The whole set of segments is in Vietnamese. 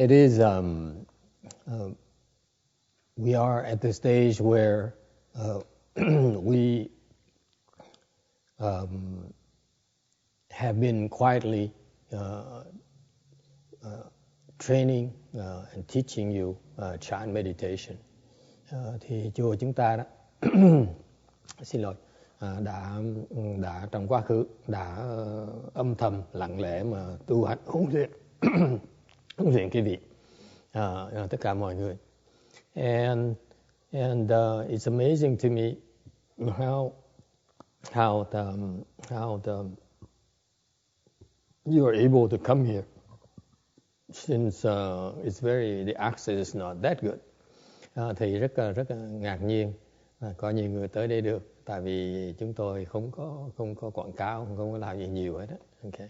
It is, we are at the stage where we have been quietly training and teaching you chant meditation. Thì chùa chúng ta đó, xin lỗi, đã trong quá khứ đã âm thầm lặng lẽ mà tu hành huấn luyện cái vị tất cả mọi người. And it's amazing to me how you are able to come here, since the access is not that good. Thì rất là ngạc nhiên có nhiều người tới đây được, tại vì chúng tôi không có quảng cáo, không có làm gì nhiều hết á. Okay.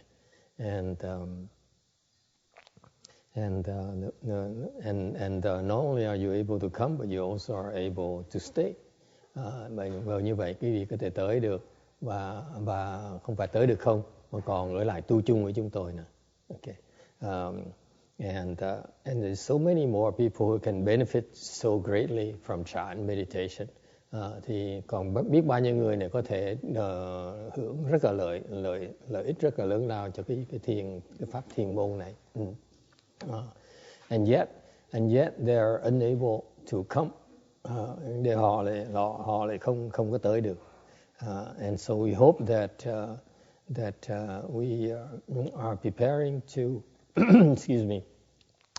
And not only are you able to come, but you also are able to stay. Và như vậy quý vị có thể tới được và không phải tới được không, mà còn ở lại tu chung với chúng tôi nè. Okay. And there's so many more people who can benefit so greatly from chant meditation. Thì còn biết bao nhiêu người này có thể hưởng rất là lợi ích rất là lớn lao cho cái pháp thiền môn này. And yet they are unable to come. Để họ lại không có tới được. And so we hope that we are preparing to excuse me,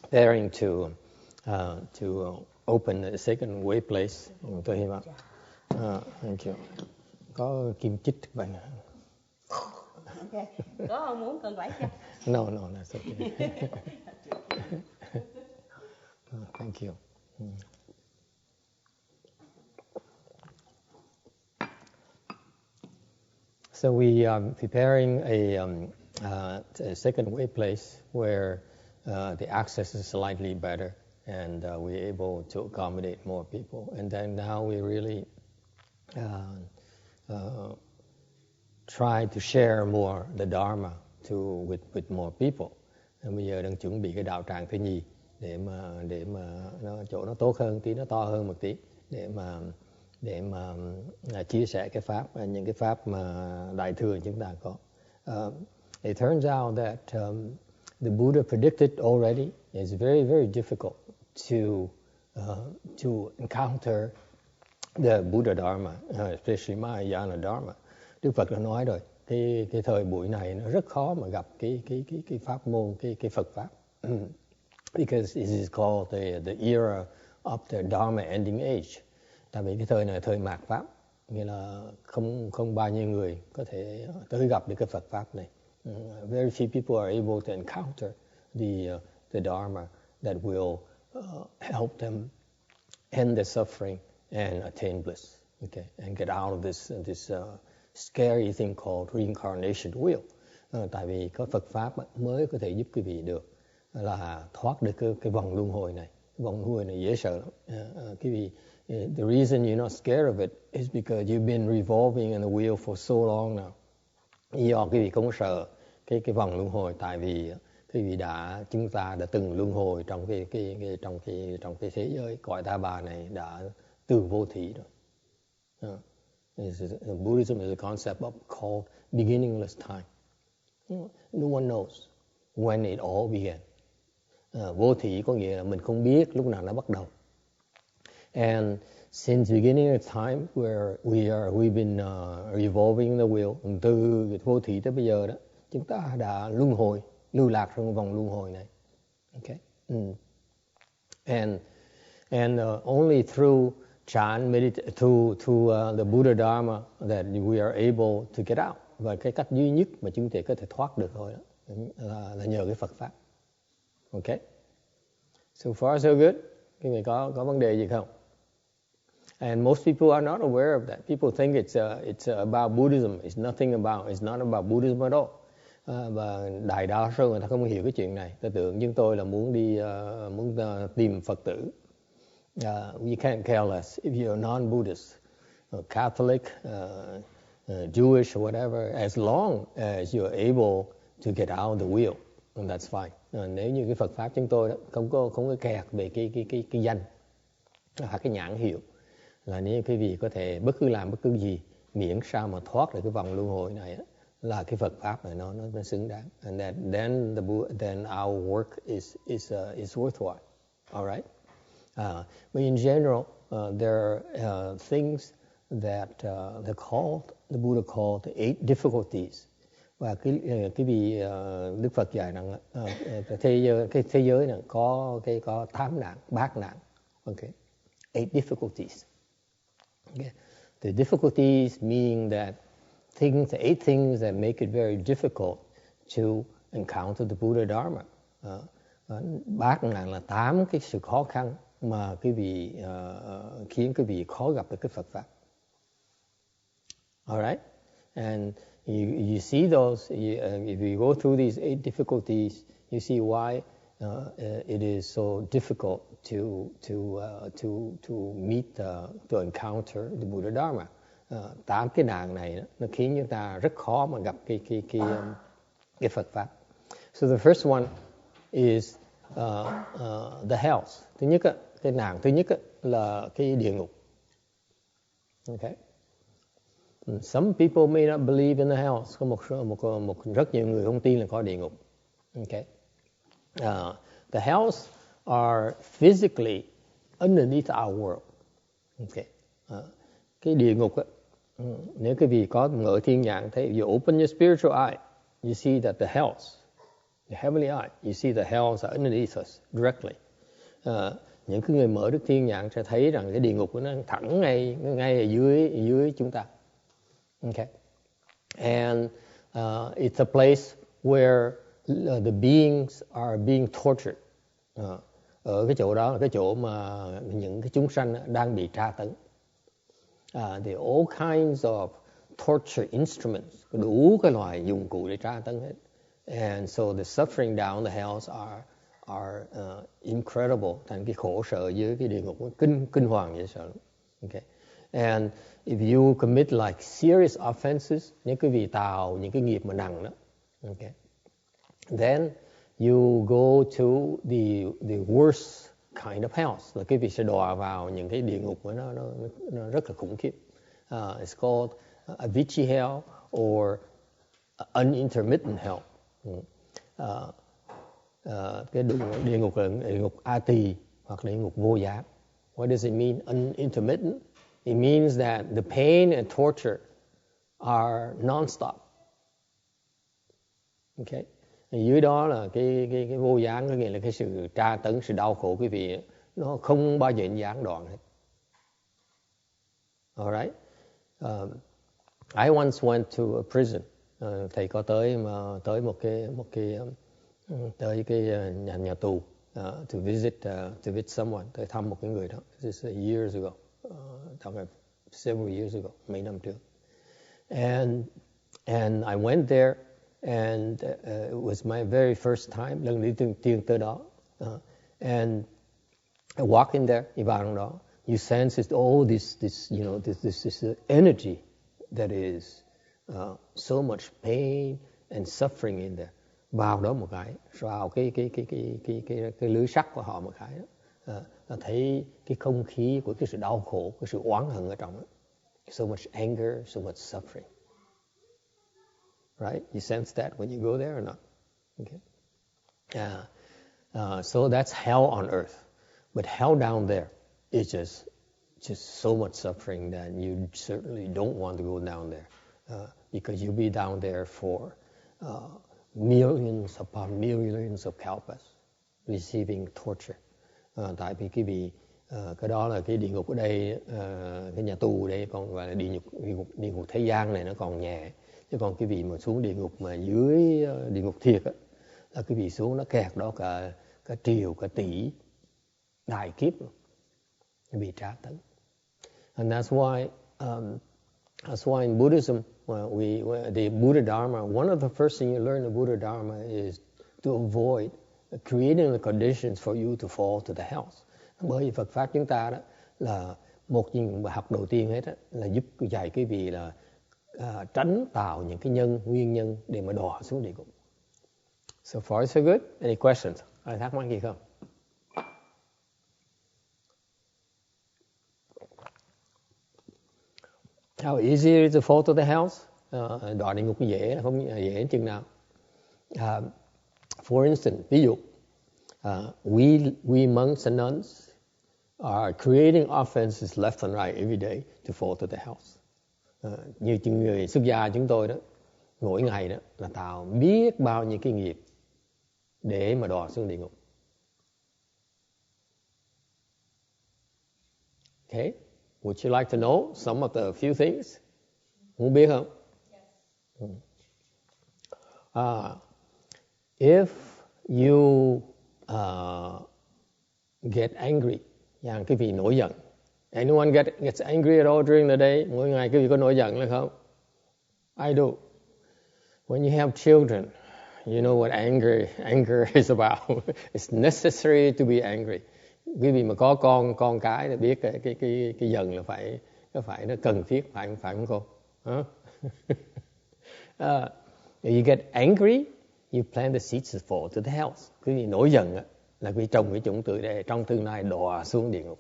preparing to open a second way place. Tôi hy vọng. Thank you. Có kim chích bạn. Okay. Có không muốn cần phải chưa? No, that's okay. Thank you. So we are preparing a second way place where the access is slightly better, and we're able to accommodate more people. And then now we really try to share more the Dharma with more people. And bây giờ đang chuẩn bị cái đạo tràng thứ nhì để mà chỗ nó tốt hơn tí, nó to hơn một tí, để mà chia sẻ cái pháp, những cái pháp mà đại thừa chúng ta có. It turns out that the Buddha predicted already it's very, very difficult to encounter the Buddha Dharma, especially Mahayana Dharma. Đức Phật đã nói rồi, cái thời buổi này nó rất khó mà gặp cái pháp môn, cái Phật pháp. Because it is called the era of the Dharma ending age. Tại vì cái thời này là thời mạt pháp, nghĩa là không bao nhiêu người có thể tới gặp được cái Phật pháp này. Very few people are able to encounter the Dharma that will help them end their suffering and attain bliss. Okay, and get out of this scary thing called reincarnation wheel. Tại vì có Phật pháp mới có thể giúp quý vị được là thoát được cái vòng luân hồi này. Vòng luân hồi này dễ sợ lắm. Quý vị, the reason you're not scared of it is because you've been revolving in the wheel for so long now. Do quý vị không sợ cái vòng luân hồi, tại vì quý vị chúng ta đã từng luân hồi trong cái thế giới cõi ta bà này đã từ vô thỉ rồi. Buddhism is a concept called beginningless time. No one knows when it all began. Vô thỉ có nghĩa là mình không biết lúc nào nó bắt đầu. And since beginning of time, where we've been revolving the wheel, từ vô thỉ tới bây giờ đó, chúng ta đã lưu lạc trong vòng luân hồi này. Okay. And only through chant, through the Buddha Dharma that we are able to get out. Và cái cách duy nhất mà chúng ta có thể thoát được thôi đó, là nhờ cái Phật pháp. Okay. So far so good. Cái này có vấn đề gì không? And most people are not aware of that. People think it's about Buddhism. It's not about Buddhism at all. Và đại đa số người ta không hiểu cái chuyện này. Ta tưởng chúng tôi là muốn tìm Phật tử. You can't care less if you're non-Buddhist, Catholic, Jewish, or whatever, as long as you're able to get out of the wheel, and that's fine. Nếu như cái Phật pháp chúng tôi đó không có kẹt về cái danh hoặc cái nhãn hiệu, là nếu quý vị có thể bất cứ làm bất cứ gì miễn sao mà thoát được cái vòng luân hồi này đó, là cái Phật pháp này nó xứng đáng. And then our work is worthwhile. All right. But in general, there are things that the Buddha called the 8 difficulties. Và cái vị Đức Phật dạy rằng cái thế giới này có 8 nạn, 8 nạn. Okay. 8 difficulties. Okay. The difficulties mean that 8 things that make it very difficult to encounter the Buddha Dharma. 8 nạn là 8 cái sự khó khăn mà quý vị khiến quý vị khó gặp được cái Phật pháp. All right? And you see those, if you go through these 8 difficulties, you see why it is so difficult to meet, to encounter the Buddha Dharma. 8 cái nạn này nó khiến chúng ta rất khó mà gặp cái Phật pháp. So the first one is the hells. Thứ nhất, cái nạn thứ nhất là cái địa ngục. Okay. Some people may not believe in the hells. Có rất nhiều người không tin là có địa ngục. Okay. The hells are physically underneath our world. Okay. Cái địa ngục á, nếu quý vị có ngỡ thiên nhãn thấy, you open your spiritual eye, you see that the hells, the heavenly eye, you see the hells are underneath us directly. Những cái người mở đức thiên nhãn sẽ thấy rằng cái địa ngục nó thẳng ngay ở dưới chúng ta. Okay. And it's a place where the beings are being tortured. Ở cái chỗ đó là cái chỗ mà những cái chúng sanh đang bị tra tấn. There are all kinds of torture instruments, đủ cái loại dụng cụ để tra tấn hết. And so the suffering down the hells are incredible. Thành cái khổ sở dưới cái địa ngục kinh hoàng dễ sợ. Okay. And if you commit like serious offenses, nếu quý vị tạo những cái nghiệp mà nặng đó, okay, then you go to the worst kind of hells. Là quý vị sẽ đọa vào những cái địa ngục mà nó rất là khủng khiếp. It's called Avicii hell or unintermittent hell. Cái địa ngục là địa ngục A Tỳ hoặc là địa ngục vô gián. What does it mean? Unintermittent. It means that the pain and torture are non-stop. Okay. Dưới đó là cái vô gián, có nghĩa là cái sự tra tấn, sự đau khổ quý vị nó không bao giờ gián đoạn hết. All right. I once went to a prison. Thầy có tới một cái nhà tù to visit someone, tới thăm một cái người đó. This is years ago. Several years ago, mấy năm trước. And I went there, and it was my very first time, lần đầu tiên tới đó. And I walk in there, vào trong đó, you sense all this energy that is so much pain and suffering in there. Vào đó một cái, vào cái lưới sắt của họ một cái đó. Thấy cái không khí của cái sự đau khổ, cái sự oán hận ở trong đó. So much anger, so much suffering. Right? You sense that when you go there or not? Okay. So that's hell on earth. But hell down there is just so much suffering that you certainly don't want to go down there. Because you'll be down there for millions upon millions of kalpas, receiving torture. Tại vì cái đó là cái địa ngục ở đây, cái nhà tù ở đây còn gọi là địa ngục thế gian này nó còn nhẹ, chứ còn cái vị mà xuống địa ngục mà dưới địa ngục thiệt á, là cái vị xuống nó kẹt đó cả triệu cả tỷ đại kiếp luôn, bị tra tấn. And that's why in Buddhism, the Buddha Dharma, one of the first things you learn in Buddha Dharma is to avoid creating the conditions for you to fall to the hells. Bởi vì Phật pháp chúng ta đó là một những bài học đầu tiên hết đó, là giúp dạy cái vị là tránh tạo những cái nguyên nhân để mà đọa xuống địa ngục. So far so good. Any questions? Ai thắc mắc gì không? How easy is it to fall to the house? Đọa địa ngục dễ, không dễ chừng nào? For instance, ví dụ, we monks and nuns are creating offenses left and right every day to fall to the house. Như người xuất gia chúng tôi đó, mỗi ngày đó là tạo biết bao nhiêu cái nghiệp để mà đọa xuống địa ngục. Okay, would you like to know some of the few things? Muốn biết không? If you get angry,อย่างquý vị nổi giận. Anyone gets angry at all during the day? Mỗi ngày quý vị có nổi giận hay không? I do. When you have children, you know what anger is about. It's necessary to be angry. Quý vị mà có con cái thì biết cái giận là phải nó cần thiết, phải không cô? You get angry, you plant the seeds to fall to the house. Quý vị nổi giận là quý vị trồng cái chủng tử để trong tương lai đọa xuống địa ngục.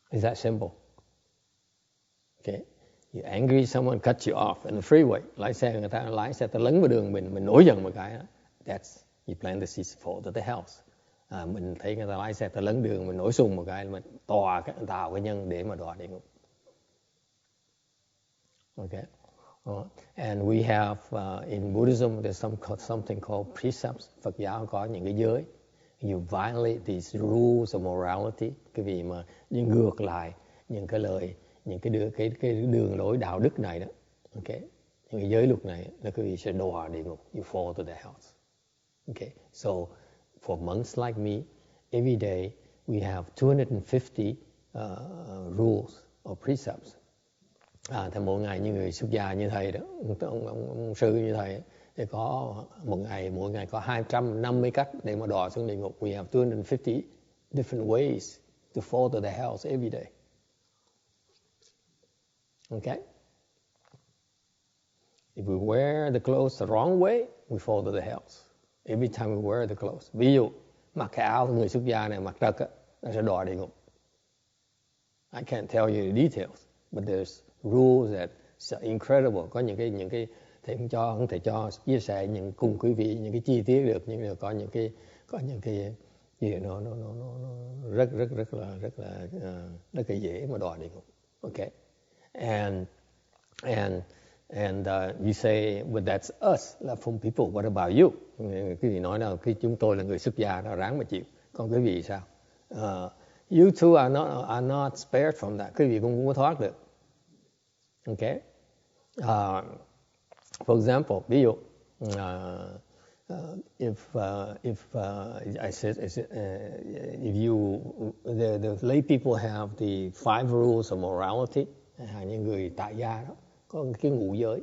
Is that simple? Okay. You angry, someone cuts you off in the freeway. Lái xe người ta lái xe ta lấn vào đường mình nổi giận một cái. That's you plant the seeds to fall to the house. Mình thấy người ta lái xe ta lấn đường mình nổi xung một cái, mình tạo cái nhân để mà đọa địa ngục. Okay. And we have in Buddhism there's something called precepts. Phật giáo có những cái giới. You violate these rules of morality, cái gì mà đi ngược lại những cái lời, những cái đường lối đạo đức này đó. Okay. Những cái giới luật này là quý vị sẽ đọa địa ngục. You fall to the house. Okay. So for monks like me, every day we have 250 rules or precepts. Thì mỗi ngày như người xuất gia như thầy đó, ông sư như thầy thì có mỗi ngày có 250 cách để mà đọa xuống địa ngục. We have 250 different ways to fall to the house every day. Okay? If we wear the clothes the wrong way, we fall to the house. Every time we wear the clothes. Ví dụ, mặc cái áo người xuất gia này mặc trật nó sẽ đọa địa ngục. I can't tell you the details, but there's rules that are incredible. Có những cái thì không thể cho chia sẻ cùng quý vị những cái chi tiết được, nhưng mà có những cái gì nó rất là dễ mà đọa địa ngục. Okay. And you say, but that's us, là from people. What about you? Quý vị nói nào, khi chúng tôi là người xuất gia đó ráng mà chịu. Còn quý vị sao? You too are not spared from that. Quý vị cũng không có thoát được. Okay. For example, ví dụ, if I said, if you the lay people have the 5 rules of morality, những người tại gia đó có cái ngũ giới,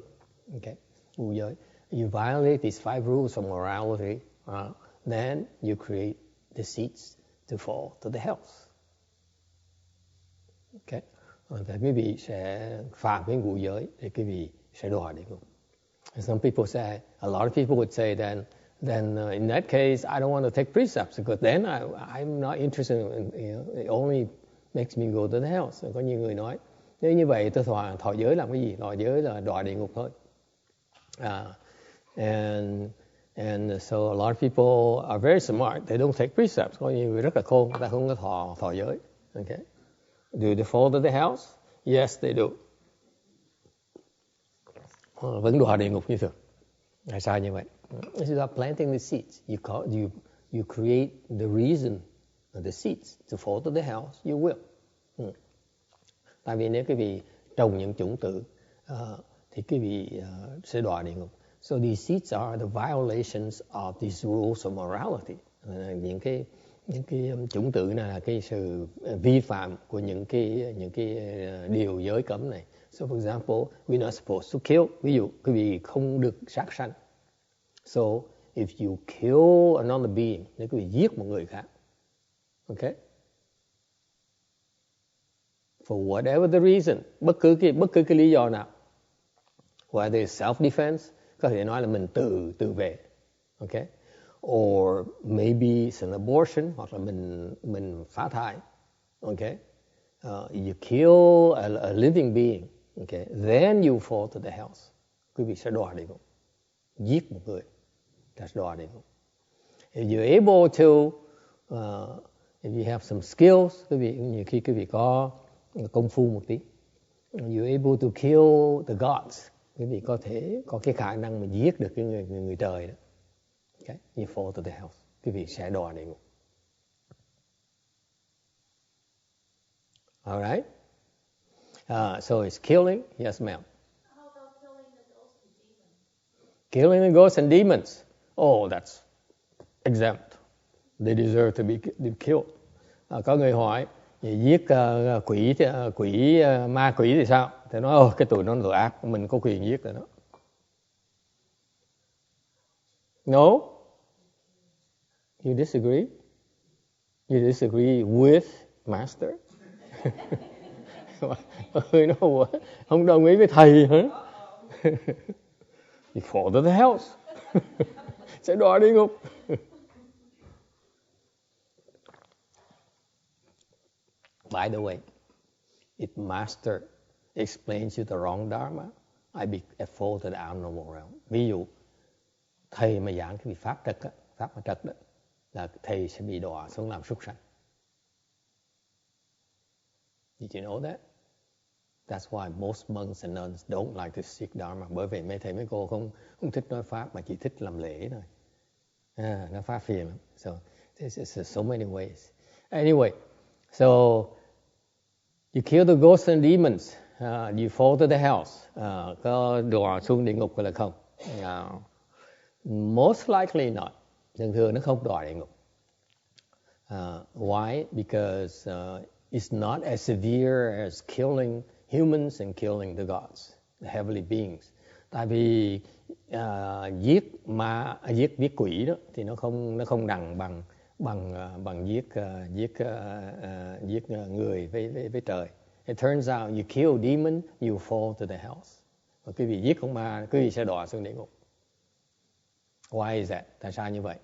okay, ngũ giới. You violate these 5 rules of morality, then you create the seeds to fall to the house. Okay. Thì quý vị sẽ phạm cái ngũ giới để quý vị sẽ đọa địa ngục. Some people say, a lot of people would say then in that case I don't want to take precepts because then I'm not interested in, it only makes me go to the house. Có nhiều người nói nếu như vậy tôi thọ giới làm cái gì? Thọ giới là đọa địa ngục thôi. And so a lot of people are very smart. They don't take precepts. Có nhiều người rất là khôn, người ta không có thọ giới. Okay. Do they fall to the house? Yes, they do. Vẫn đọa địa ngục như thường. Tại sao như vậy? This is planting the seeds. You create the reason, the seeds to fall to the house. You will. Tại vì nếu quý vị trồng những chủng tử thì quý vị sẽ đọa địa ngục. So these seeds are the violations of these rules of morality. Những cái chủng tử này là cái sự vi phạm của những cái điều giới cấm này. So for example, we're not supposed to kill. Ví dụ quý vị không được sát sanh. So if you kill another being, nếu quý vị giết một người khác, okay? For whatever the reason, bất cứ cái lý do nào, Whether it's self-defense, có thể nói là mình tự vệ, okay? Or maybe it's an abortion, hoặc là mình phá thai, okay? You kill a living being, okay? Then you fall to the house. Quý vị sẽ đọa địa ngục. Giết một người, that's đọa địa ngục. If you're able to, if you have some skills, nhiều khi quý vị có công phu một tí, you're able to kill the gods, quý vị có thể có cái khả năng mà giết được cái người trời đó. Okay? You fall to the house, quý vị sẽ đọa địa ngục. All right? So it's killing, yes ma'am. How about killing the ghosts and demons? Killing the ghosts and demons. Oh, that's exempt. They deserve to be killed. Có người hỏi, giết ma quỷ thì sao? Thì nói, cái tụi nó tội ác, mình có quyền giết rồi đó. No? You disagree? You disagree with Master? Không đồng ý với thầy hả? You fall to the house. Sẽ đọa địa ngục. By the way, if Master explains you the wrong Dharma, I fall to the abnormal realm. Ví dụ, thầy mà giảng cái pháp trật á, pháp mà trật đó, là thầy sẽ bị đọa xuống làm súc sanh. Did you know that? That's why most monks and nuns don't like to seek Dharma. Bởi vì mấy thầy mấy cô không thích nói pháp mà chỉ thích làm lễ thôi. Nó phá phiền lắm. So there's so many ways. Anyway, so you kill the ghosts and demons. You fall to the house. Có đọa xuống địa ngục hay là không? Most likely not. Thường nó không đọa địa ngục. Why? Because it's not as severe as killing humans and killing the gods, the heavenly beings. Tại vì giết quỷ đó thì nó không nặng bằng giết người với trời. It turns out you kill demon, you fall to the house. Và quý vị giết con ma, quý vị sẽ đọa xuống địa ngục. Why is that? Tại sao như vậy?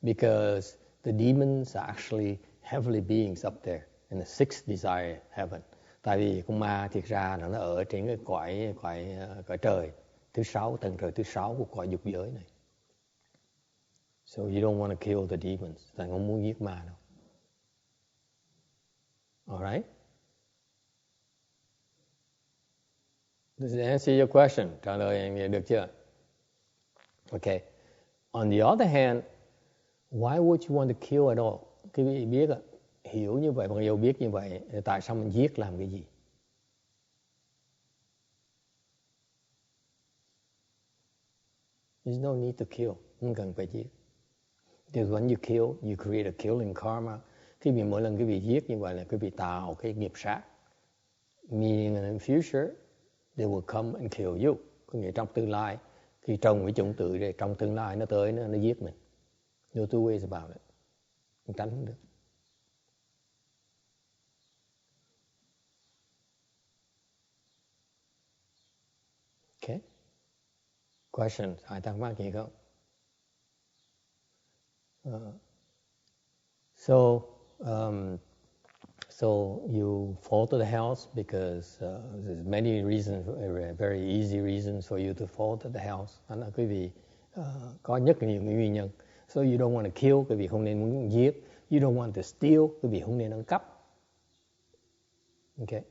Because the demons are actually heavenly beings up there in the sixth desire heaven. Tại vì con ma thiệt ra nó ở trên cái cõi trời thứ 6, tầng trời thứ 6 của cõi dục giới này. So you don't want to kill the demons. Tại không muốn giết ma đâu. Alright? Does it answer your question? Trả lời em được chưa? Okay. On the other hand, why would you want to kill at all? Quý vị biết hiểu như vậy, bằng dù biết như vậy, tại sao mình giết làm cái gì? There's no need to kill. Không cần phải giết. Because when you kill, you create a killing karma. Khi mỗi lần quý vị giết như vậy là quý vị tạo cái nghiệp sát. Meaning in the future, they will come and kill you. Có nghĩa trong tương lai, khi trồng cái chủng tử này, trong tương lai nó tới, nó giết mình. No two ways about it. Không tránh không được. Okay. Questions? Ai thắc mắc gì không? So you fall to the house because there's many reasons, very easy reasons for you to fall to the house. Đó là quý vị có rất nhiều nguyên nhân. So you don't want to kill, quý vị không nên muốn giết. You don't want to steal, quý vị không nên ăn cắp. Okay.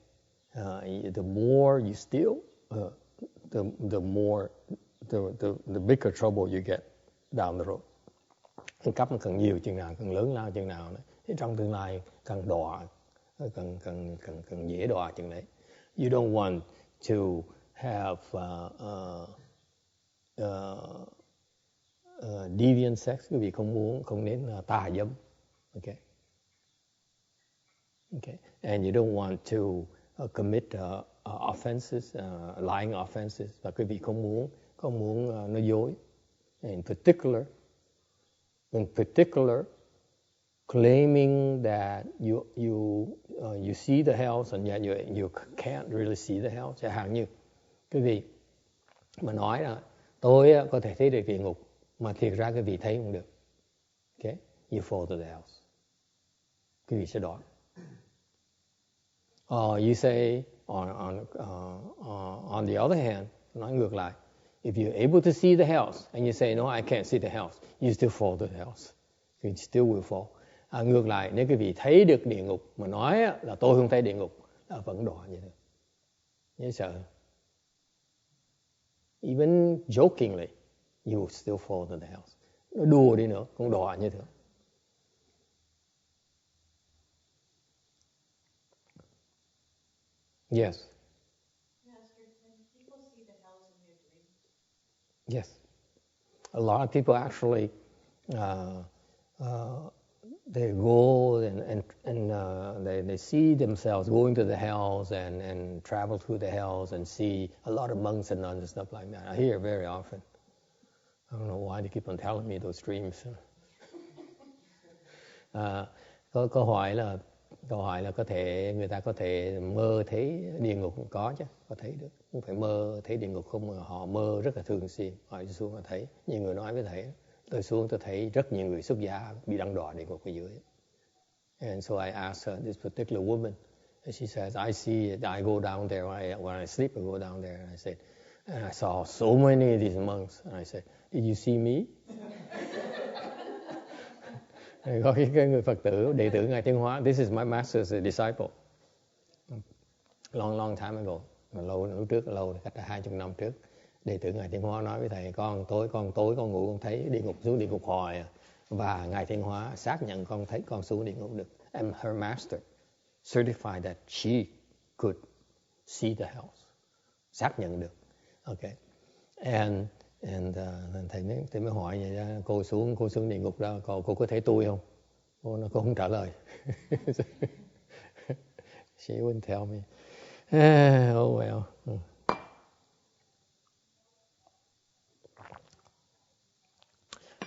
The more you steal, the more the bigger trouble you get down the road. Ăn cắp nó càng nhiều chừng nào, càng lớn lao chừng nào, thì trong tương lai càng đọa, càng dễ đọa chừng đấy. You don't want to have deviant sex, quý vị không nên tà dâm. Okay. And you don't want to commit offenses, lying offenses, và quý vị không muốn nói dối. In particular, claiming that you see the house and yet you can't really see the house. Chẳng hạn như quý vị mà nói là tôi có thể thấy được địa ngục, mà thiệt ra cái vị thấy không được. Okay, you fall to the hells. Quý vị sẽ đọa. Or you say on the other hand, nói ngược lại, if you're able to see the hells and you say no, I can't see the hells, you still fall to the hells. You still will fall. Ngược lại, nếu quý vị thấy được địa ngục mà nói là tôi không thấy địa ngục, là vẫn đọa như thế. Nhớ sợ. Even jokingly, you will still fall to the hells. Nó đùa đi nữa, cũng đọa như thế. Yes. Master, can people see the hells in their dreams? Yes. A lot of people actually they go and they see themselves going to the hells and travel through the hells and see a lot of monks and nuns and stuff like that. I hear it very often. I don't know why they keep on telling me those dreams. Câu hỏi là có thể người ta có thể mơ thấy địa ngục, cũng có chứ, có thấy được, không phải mơ thấy địa ngục không, mà họ mơ rất là thường xuyên. Họ đi xuống họ thấy, nhiều người nói với thầy, tôi xuống tôi thấy rất nhiều người xuất gia bị đăng đọa địa ngục ở dưới. And so I asked her, this particular woman, and she says, I see it, I go down there when I sleep, I go down there, and I said, and I saw so many of these monks, and I said, did you see me? Có cái người Phật tử, đệ tử Ngài Thiên Hóa, this is my master's disciple, long time ago, lúc cách 20 năm trước, đệ tử Ngài Thiên Hóa nói với thầy, con tối con ngủ con thấy địa ngục, xuống địa ngục hoài, và Ngài Thiên Hóa xác nhận con thấy con xuống địa ngục được. And her master certified that she could see the hells, xác nhận được. Okay, and thầy mới hỏi vậy ra, cô xuống địa ngục đó, cô có thấy tôi không? Cô không trả lời. She wouldn't tell me. Oh well.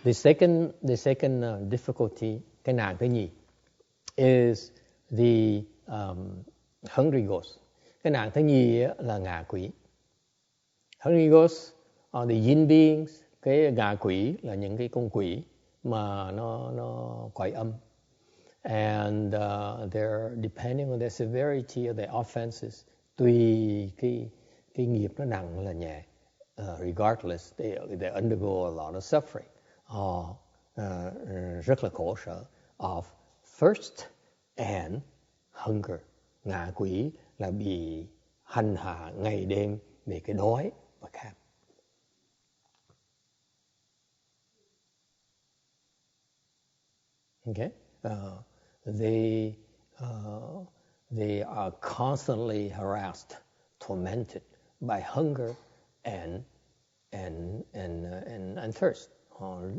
The second difficulty, cái nạn thứ nhì, is the hungry ghost. Cái nạn thứ nhì là ngạ quỷ. Hungry ghosts are the yin beings. Cái ngạ quỷ là những cái con quỷ mà nó quái âm. And they're depending on the severity of their offenses. Tùy cái nghiệp nó nặng là nhẹ. Regardless, they undergo a lot of suffering. Rất là khổ sở. Of thirst and hunger. Ngạ quỷ là bị hành hạ ngày đêm về cái đói và khát. Okay, they are constantly harassed, tormented by hunger and thirst.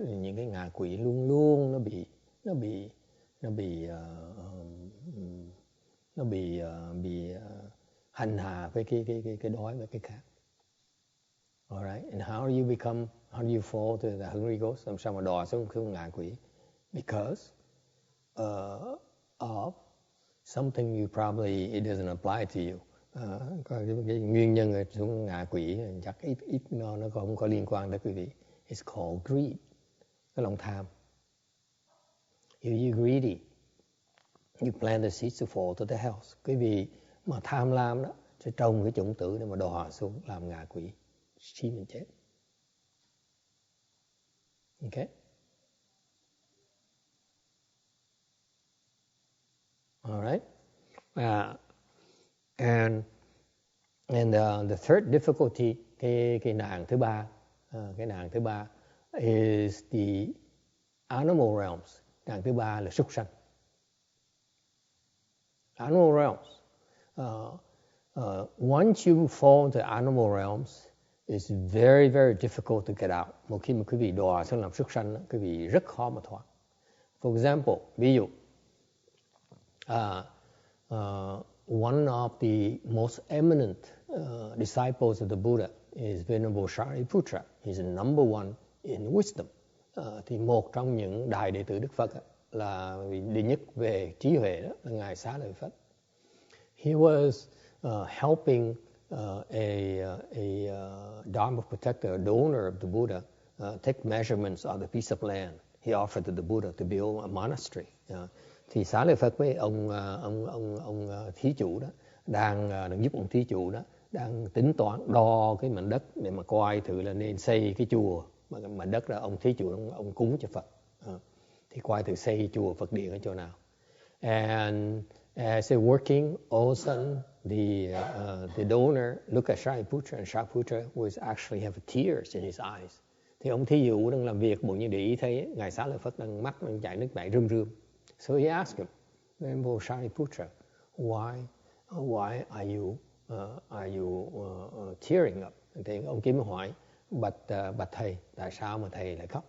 Những cái ngạ quỷ luôn luôn nó bị hành hạ với cái đói và cái khát. Alright, and how do you fall to the hungry ghost? Làm sao mà đọa xuống ngạ quỷ? Because of something it doesn't apply to you. Cái nguyên nhân xuống ngạ quỷ chắc ít nó không có liên quan tới quý vị. It's called greed. Cái lòng tham. If you're greedy, you plant the seeds to fall to the hells. Quý vị mà tham lam đó sẽ trồng cái chủng tử để mà đọa xuống làm ngạ quỷ, khi mình chết. Okay. All right. And the third difficulty, cái nạn thứ ba is the animal realms. Nạn thứ ba là súc sanh. Animal realms. Once you fall into animal realms, it's very, very difficult to get out. Một khi mà quý vị đọa xuống làm súc sanh, quý vị rất khó mà thoát. For example, ví dụ, one of the most eminent disciples of the Buddha is Venerable Shariputra. He's the number one in wisdom. Thì một trong những đại đệ tử Đức Phật là đệ nhất về trí huệ đó là Ngài Xá Lợi Phất. He was helping Dharma protector, a donor of the Buddha, take measurements on the piece of land he offered to the Buddha to build a monastery. Thì Xá Lợi Phất với ông thí chủ đó đang giúp ông thí chủ đó đang tính toán đo cái mảnh đất để mà coi thử là nên xây cái chùa, mà mảnh đất đó ông thí chủ ông cúng cho Phật. Thì coi thử xây chùa Phật điện ở chỗ nào. And as they're working, all of a sudden the donor look at Shariputra, and Shariputra was actually have tears in his eyes. Thì ông thí dụ đang làm việc, bỗng nhiên để ý thấy ngài Xá Lợi Phất đang mắt đang chảy nước mắt rơm rơm. So he asked him, Venerable Shariputra, why are you tearing up? Thì ông Kim hỏi, bạch thầy, tại sao mà thầy lại khóc?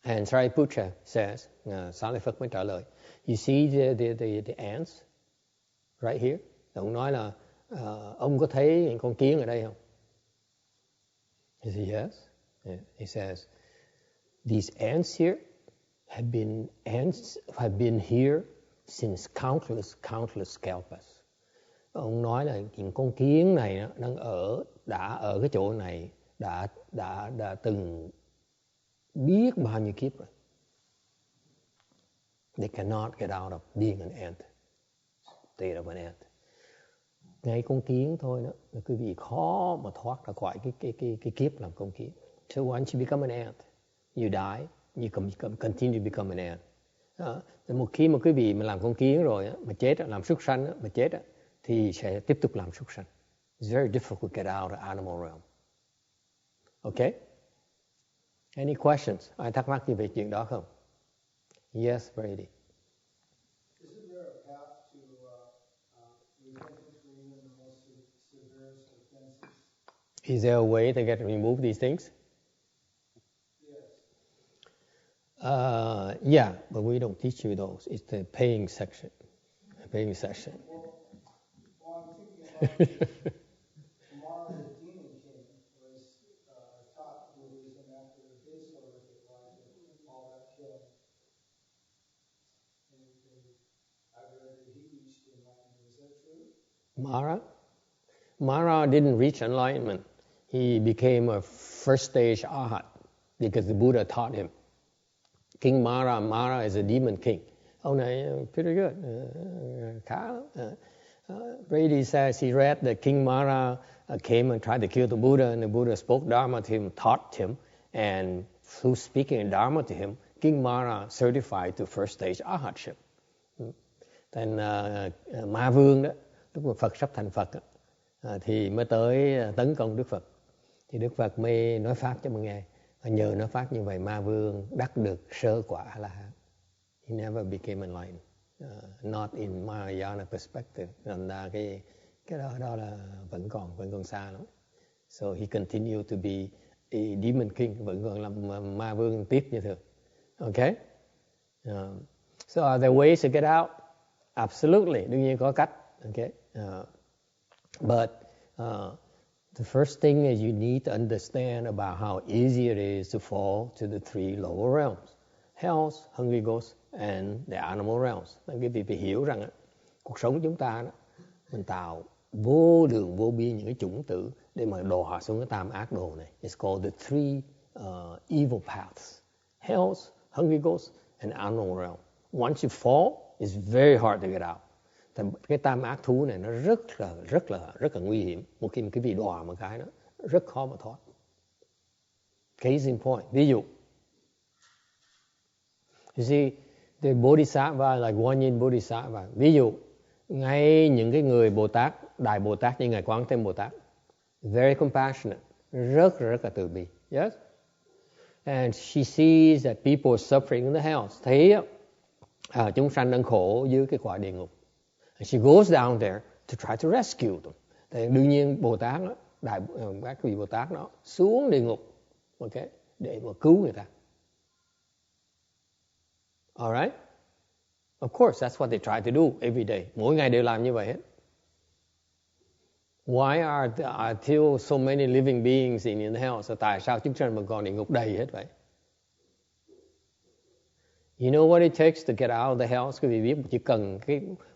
And Shariputra says, Xá Lợi Phất mới trả lời, you see the ants right here? Ông nói là ông có thấy những con kiến ở đây không? He said, yes. He says, these ants here have been here since countless kalpas. Ông nói là những con kiến này đã ở cái chỗ này đã từng biết bao nhiêu kiếp rồi. They cannot get out of being an ant, state of an ant. Ngay con kiến thôi đó, là quý vị khó mà thoát ra khỏi cái kiếp làm con kiến. So once you become an ant, you die, you continue to become an ant. Một khi mà quý vị mà làm con kiến rồi mà chết, làm súc sanh mà chết thì sẽ tiếp tục làm súc sanh. It's very difficult to get out of animal realm. Okay? Any questions? Ai thắc mắc gì về chuyện đó không? Yes, Brady. Isn't there a path to repentance for even the most severest offenses? Is there a way to remove these things? Yes. Yeah, but we don't teach you those. It's the paying section. The paying section. Well, I'm thinking about Mara, the demon king, was taught Buddhism after his horrific life and all that killing. And I've read that he reached enlightenment. Is that true? Mara didn't reach enlightenment. He became a first stage arhat because the Buddha taught him. King Mara is a demon king. Oh, no, pretty good. Brady says he read that King Mara came and tried to kill the Buddha, and the Buddha spoke Dharma to him, taught him, and through speaking Dharma to him, King Mara certified to first stage arhatship. Then Ma Vương đó, lúc mà Phật sắp thành Phật đó, thì mới tới tấn công Đức Phật. Thì Đức Phật mới nói pháp cho mọi người. Nhờ nói pháp như vậy, Ma Vương đắc được sơ quả A-la-hán. He never became enlightened. Not in Mahayana perspective. Thành ra cái đó là vẫn còn xa lắm. So he continued to be a demon king, vẫn còn làm Ma Vương tiếp như thường. Okay? So are there ways to get out? Absolutely, đương nhiên có cách. Okay? But the first thing is you need to understand about how easy it is to fall to the three lower realms: health, hungry ghost, and the animal realms. Quý vị phải hiểu rằng cuộc sống chúng ta đó, mình tạo vô lượng vô biên những cái chủng tử để mà đọa xuống cái tam ác đồ này. It's called the three evil paths: health, hungry ghost, and animal realm. Once you fall, it's very hard to get out. Cái tam ác thú này nó rất là nguy hiểm. Một khi mà quý vị đọa một cái nó rất khó mà thoát. Case in point. Ví dụ, you see, the Bodhisattva, like Guanyin Bodhisattva. Ví dụ, ngay những cái người Bồ Tát, Đại Bồ Tát như Ngài Quán Thế Bồ Tát, very compassionate, rất là từ bi. Yes? And she sees that people are suffering in the hells. Thấy chúng sanh đang khổ dưới cái quả địa ngục. And she goes down there to try to rescue them. Thì đương nhiên Bồ Tát đó, các vị Bồ Tát đó xuống địa ngục, okay, để mà cứu người ta. Alright? Of course, that's what they try to do every day. Mỗi ngày đều làm như vậy hết. Why are still so many living beings in hell? So tại sao chúng sanh mà còn địa ngục đầy hết vậy? You know what it takes to get out of the hell? Quý vị biết chỉ cần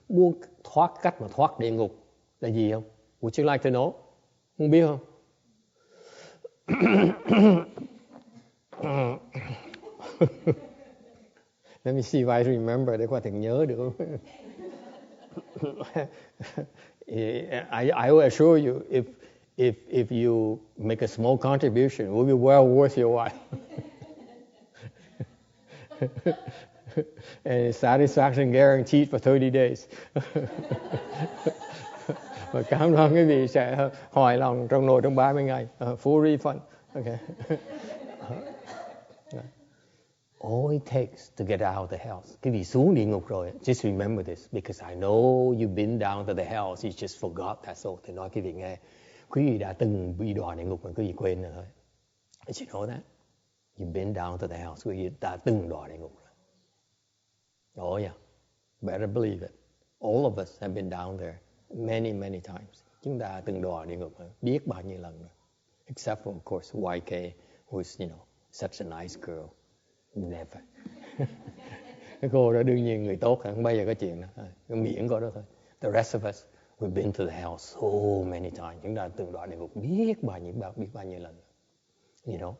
muốn thoát cách mà thoát địa ngục là gì không? Would you like to know? Không biết không? Let me see if I remember, để coi thằng nhớ được. I will assure you, if you make a small contribution, it will be well worth your while. And satisfaction guaranteed for 30 days. Và cảm ơn quý vị sẽ hài lòng trong 30 ngày. Full refund. Okay. All it takes to get out of the house. Quý vị xuống địa ngục rồi, just remember this, because I know you've been down to the house, you just forgot, that's all. Thì nói quý vị nghe, quý vị đã từng bị đọa địa ngục mà quý vị quên rồi thôi. Did you know that? You've been down to the house, quý vị đã từng đọa địa ngục rồi. Oh yeah, better believe it. All of us have been down there many, many times. Chúng ta từng đọa địa ngục rồi, biết bao nhiêu lần rồi. Except for, of course, YK, who's, such a nice girl. Never. Cái cô đó đương nhiên người tốt, không bao giờ có chuyện đó. Cái miệng cô đó thôi. The rest of us, we've been to the hell so many times. Chúng ta từng đoạn địa ngục biết bao nhiêu lần. You know.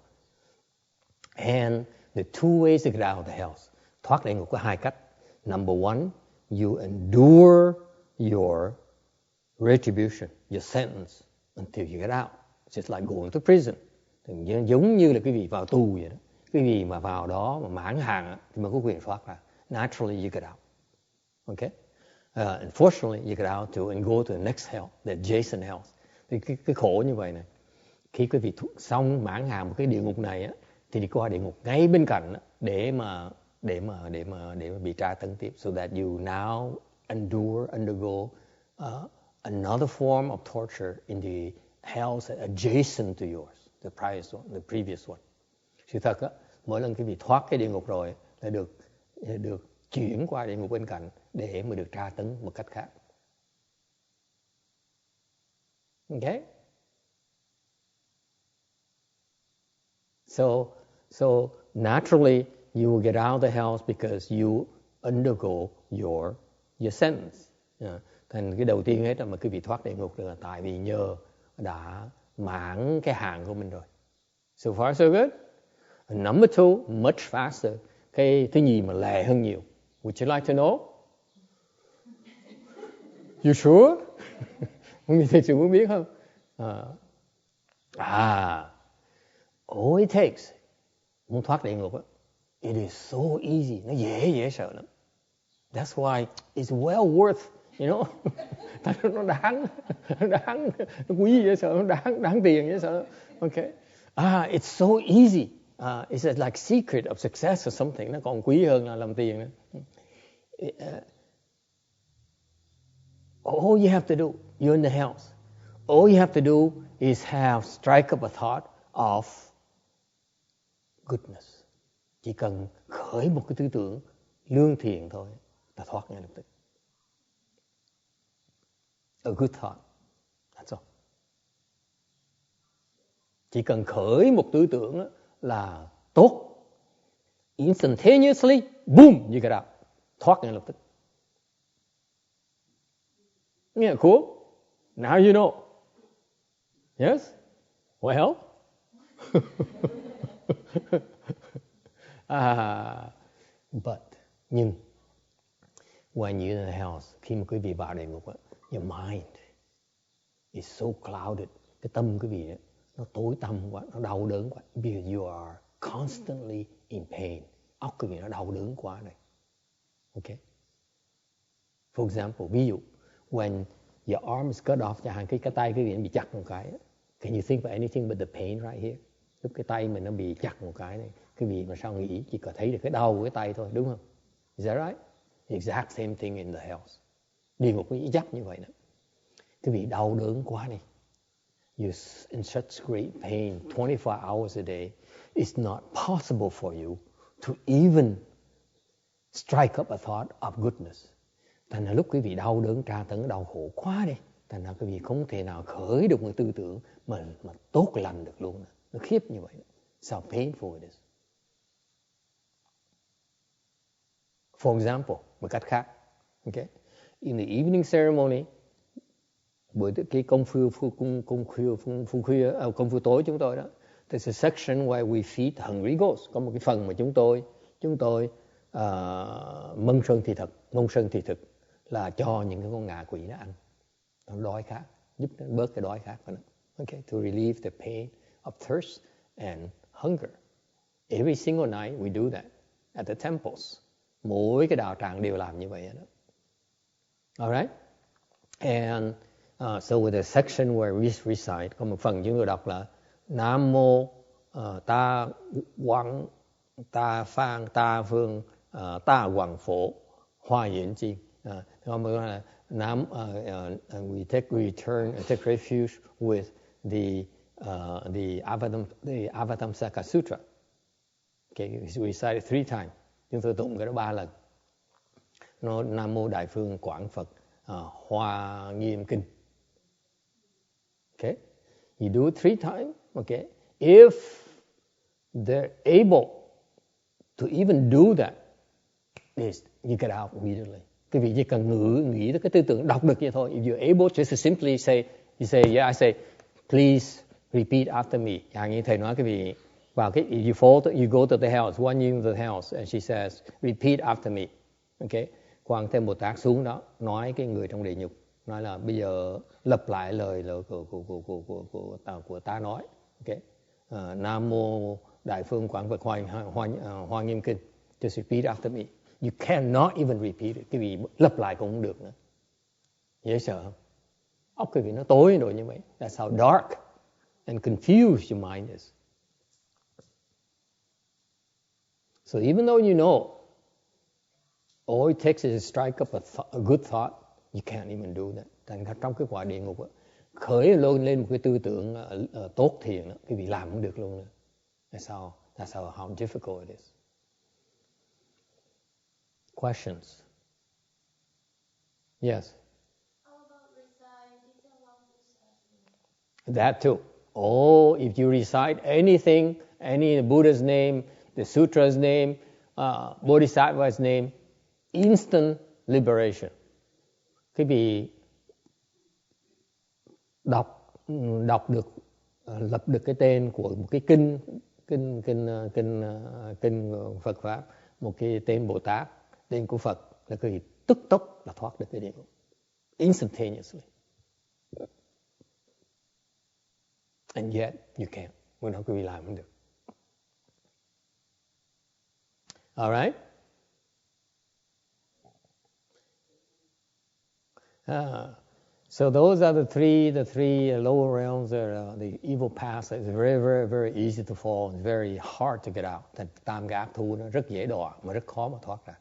And the two ways to get out of the hell. Thoát địa ngục có hai cách. Number one, you endure your retribution, your sentence until you get out. It's just like going to prison. Giống như là quý vị vào tù vậy đó. Quý vị mà vào đó mà mãn hạn thì mới có quyền thoát ra. Naturally you get out. Okay? Unfortunately you get out and go to the next hell, the adjacent hell. Thì cái khổ như vậy này. Khi quý vị xong mãn hạn một cái địa ngục này á, thì đi qua địa ngục ngay bên cạnh á, để mà bị tra tấn tiếp. So that you now undergo another form of torture in the hells adjacent to yours, the previous one. Sự thật á, mỗi lần quý vị thoát cái địa ngục rồi là được chuyển qua địa ngục bên cạnh để mà được tra tấn một cách khác. Okay? So naturally you will get out of the hells because you undergo your sentence. Thành cái đầu tiên hết mà quý vị thoát địa ngục là tại vì nhờ đã mãn cái hạn của mình rồi. So far so good. And number two, much faster. Cái thứ nhì mà lẹ hơn nhiều. Would you like to know? You sure? Không nghĩ thì muốn biết không? All it takes, muốn thoát địa ngục á, it is so easy. Nó dễ sợ lắm. That's why it's well worth, nó đáng, nó quý dễ sợ, nó đáng tiền dễ sợ. Okay. It's so easy. It's like secret of success or something. Nó còn quý hơn là làm tiền nữa. All you have to do, you're in the house. All you have to do is strike up a thought of goodness. Chỉ cần khởi một cái tư tưởng lương thiện thôi, ta thoát ngay lập tức. A good thought. That's all. Chỉ cần khởi một tư tưởng là tốt, instantaneously, boom, you get out. Thoát ngay lập tức. Yeah, cool. Now you know. Yes? Well. Nhưng when you're in the house, khi mà quý vị vào địa ngục, your mind is so clouded. Cái tâm quý vị nó tối tăm quá, nó đau đớn quá. Because you are constantly in pain. Óc quý vị nó đau đớn quá này. Okay? For example, ví dụ, when your arm is cut off, chẳng hạn cái tay quý vị bị chặt một cái. Can you think of anything but the pain right here? Lúc cái tay mình nó bị chặt một cái này, quý vị mà sao nghĩ chỉ có thấy được cái đau của cái tay thôi, đúng không? Is that right? Exact same thing in the house. Địa ngục cũng chắc như vậy đó. Quý vị đau đớn quá này. You're in such great pain 24 hours a day. It's not possible for you to even strike up a thought of goodness. Thành ra lúc quý vị đau đớn, tra tấn, đau khổ quá đi, thành ra quý vị không thể nào khởi được một tư tưởng mà tốt lành được luôn. Nó khiếp như vậy. So painful it is. For example, một cách khác, okay? In the evening ceremony, buổi cái công phu tối chúng tôi đó, there's a section where we feed hungry ghosts. Có một cái phần mà chúng tôi mân sân thị thực là cho những cái con ngạ quỷ nó ăn, nó đói khát, giúp nó bớt cái đói khát của nó. Okay, to relieve the pain of thirst and hunger. Every single night we do that at the temples. Mỗi cái đạo tràng đều làm như vậy đó. Alright? And so with the section where we recite, có một phần chúng tôi đọc là Nam mô ta quang ta phan ta phương ta hoàng phổ hoa diễn chi. Còn một là we take refuge with the Avatamsaka Sutra. Okay, we recite it 3 times. Chúng tôi tụng cái đó 3 lần. Nó Nam mô Đại Phương Quảng Phật Hoa Nghiêm Kinh. Okay, you do it 3 times. Okay, if they're able to even do that, you get out immediately. Quý vị chỉ cần nghĩ tới cái tư tưởng đọc được vậy thôi. If you're able, just to simply say, I say, please repeat after me. Như thầy nói quý vị vào cái you go to the house, one in the house, and she says, repeat after me. Okay, Quan Thế Bồ Tát xuống đó nói cái người trong địa ngục, nói là bây giờ lặp lại lời của ta nói. Okay, Nam mô Đại Phương Quảng Phật Hoa Nghiêm Kinh. Just repeat after me. You cannot even repeat it. Cái vị lặp lại cũng không được nữa. Dễ sợ không? Óc cái vị nó tối rồi như vậy. That's how dark and confused your mind is. So even though you know, all it takes is to strike up a good thought, you can't even do that. Thành ra trong cái quả địa ngục đó, khởi lên một cái tư tưởng tốt thiện đó, cái vị làm không được luôn nữa. That's how difficult it is. Questions? Yes. How about recite That too. Oh, if you recite anything, any Buddha's name, the sutra's name, Bodhisattva's name, instant liberation. Quý vị đọc được, lập được cái tên của một cái kinh Phật pháp, một cái tên Bồ Tát, tên của Phật, là quý vị tức tốc là thoát được cái địa ngục, instantaneously. And yet you can't. Muốn nói quý vị làm không được. All right? So those are the three lower realms. The evil paths. It's very, very, very easy to fall. It's very hard to get out. Tam cái ác thú nó rất dễ đọa mà rất khó mà thoát ra.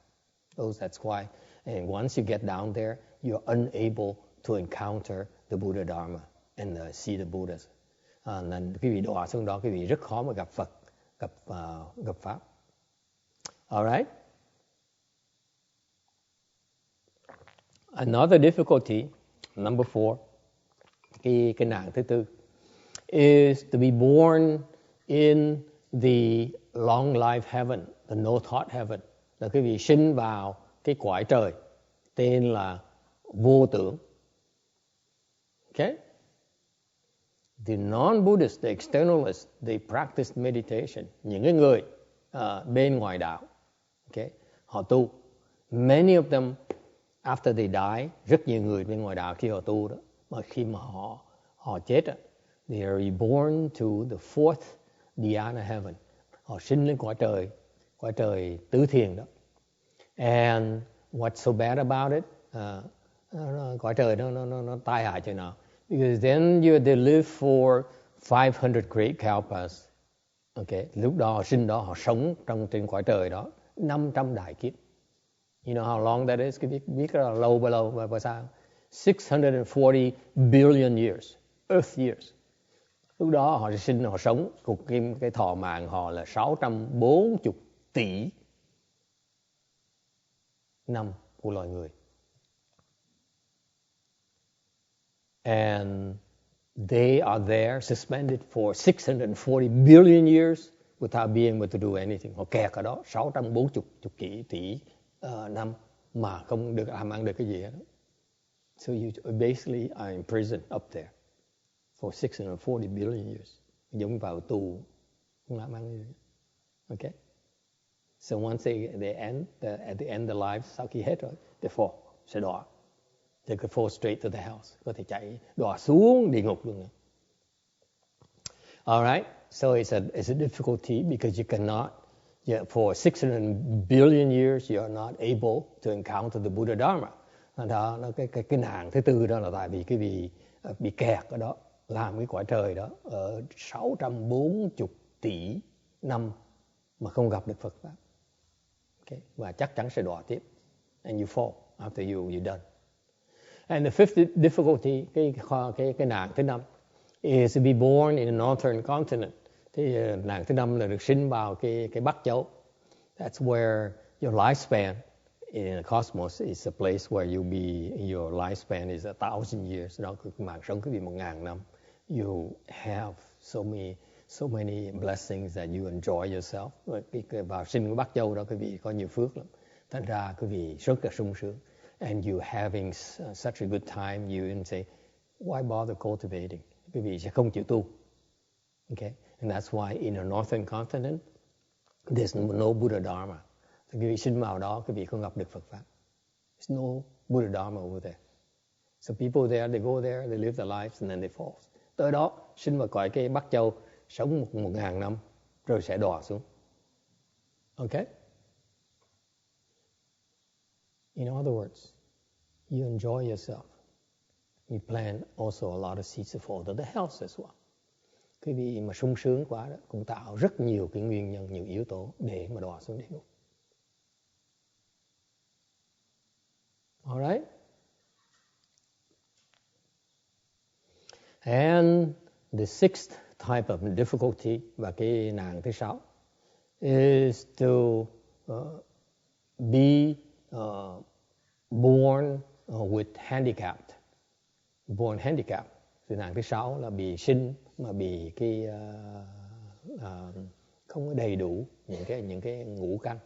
That's why. And once you get down there, you're unable to encounter the Buddha Dharma and see the Buddhas. Nên quý vị đọa xuống đó, quý vị rất khó mà gặp Phật, gặp Pháp. All right? Another difficulty, number 4, cái nạn thứ tư, is to be born in the long life heaven, the no thought heaven. Là quý vị sinh vào cái cõi trời tên là vô tưởng. Okay? The non-Buddhists, the externalists, they practice meditation. Những cái người bên ngoài đạo, okay, họ tu. Many of them, after they die, rất nhiều người bên ngoài đạo khi họ tu đó, mà khi mà họ chết, they are reborn to the fourth dhyana heaven. Họ sinh lên cõi trời tứ thiền đó. And what's so bad about it? Cõi trời nó tai hại chỗ nào? Because then they live for 500 great kalpas. Okay, lúc đó họ sinh đó, họ sống trên cõi trời đó 500 đại kiếp. You know how long that is? Biết là lâu bao sao? 640 billion years, Earth years. Lúc đó họ sinh, họ sống, cái thọ mạng họ là 640 tỷ năm của loài người. And they are there suspended for 640 billion years without being able to do anything. Họ kẹt ở đó 640 tỷ năm mà không được làm ăn được cái gì hết. So you basically are in prison up there for 640 billion years. Giống vào tù, không làm ăn gì. Okay? So once they end, at the end of life, sau khi hết rồi, they fall, sẽ đọa. They could fall straight to the house. Có thể chạy đọa xuống địa ngục luôn. All right? So it's a difficulty because you cannot, for 600 billion years, you are not able to encounter the Buddha Dharma. Đó, cái nạn thứ tư đó là tại vì cái bị kẹt ở đó, làm cái cõi trời đó ở 640 tỷ năm mà không gặp được Phật Pháp. Okay? Và chắc chắn sẽ đọa tiếp. And you fall after you're done. And the fifth difficulty, cái nạn thứ năm, is to be born in a northern continent. Thì nạn thứ năm là được sinh vào cái Bắc Châu. That's where your lifespan in the cosmos is a place where your lifespan is 1,000 years. Đó, mạng sống quý vị 1.000 năm. You have so many blessings that you enjoy yourself. Vào sinh của Bắc Châu đó quý vị có nhiều phước lắm. Thành ra quý vị rất là sung sướng. And you having such a good time, you say, why bother cultivating? Quý vị sẽ không chịu tu. Okay? And that's why in a northern continent, there's no Buddha Dharma. Thì quý vị sinh vào đó, quý vị không gặp được Phật Pháp. There's no Buddha Dharma over there. So people there, they go there, they live their lives, and then they fall. Tới đó, sinh vào cõi cái Bắc Châu, sống 1.000 năm, rồi sẽ đọa xuống. Okay? In other words, you enjoy yourself. You plant also a lot of seeds of fall to the health as well. Quý vị mà sung sướng quá đó, cũng tạo rất nhiều cái nguyên nhân, nhiều yếu tố để mà đọa xuống địa ngục. Alright? And the sixth type of difficulty, và cái nạn thứ 6, is to be born with handicapped. Born handicapped. Thì nạn thứ 6 là bị sinh mà bị cái không có đầy đủ những cái ngũ căn.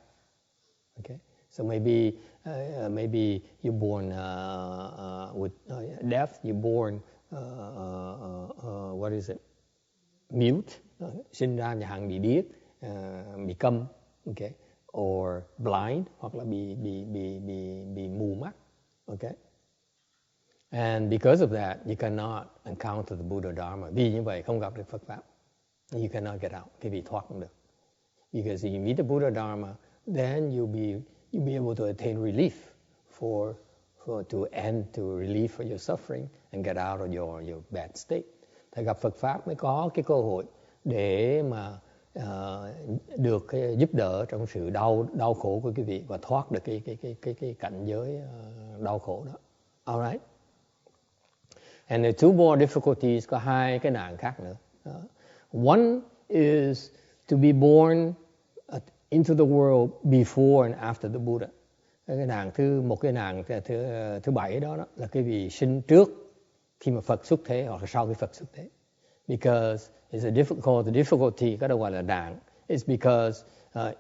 Okay? So maybe you're born with deaf, you're born what is it? Mute, sinh ra nhà hàng bị điếc, bị câm, okay? Or blind, hoặc là bị mù mắt, okay? And because of that, you cannot encounter the Buddha Dharma. Vì như vậy không gặp được Phật Pháp. You cannot get out, cái vị thoát không được. Because if you meet the Buddha Dharma, then you'll be able to attain relief to relieve for your suffering and get out of your bad state. Thì gặp Phật Pháp mới có cái cơ hội để mà được giúp đỡ trong sự đau khổ của quý vị và thoát được cái cảnh giới đau khổ đó. Alright? And the two more difficulties, có hai cái nạn khác nữa. One is to be born into the world before and after the Buddha. Một cái nạn thứ 7 đó là cái vị sinh trước khi mà Phật xuất thế hoặc là sau khi Phật xuất thế. Because it's the difficulty, cái đó gọi là nạn. It's because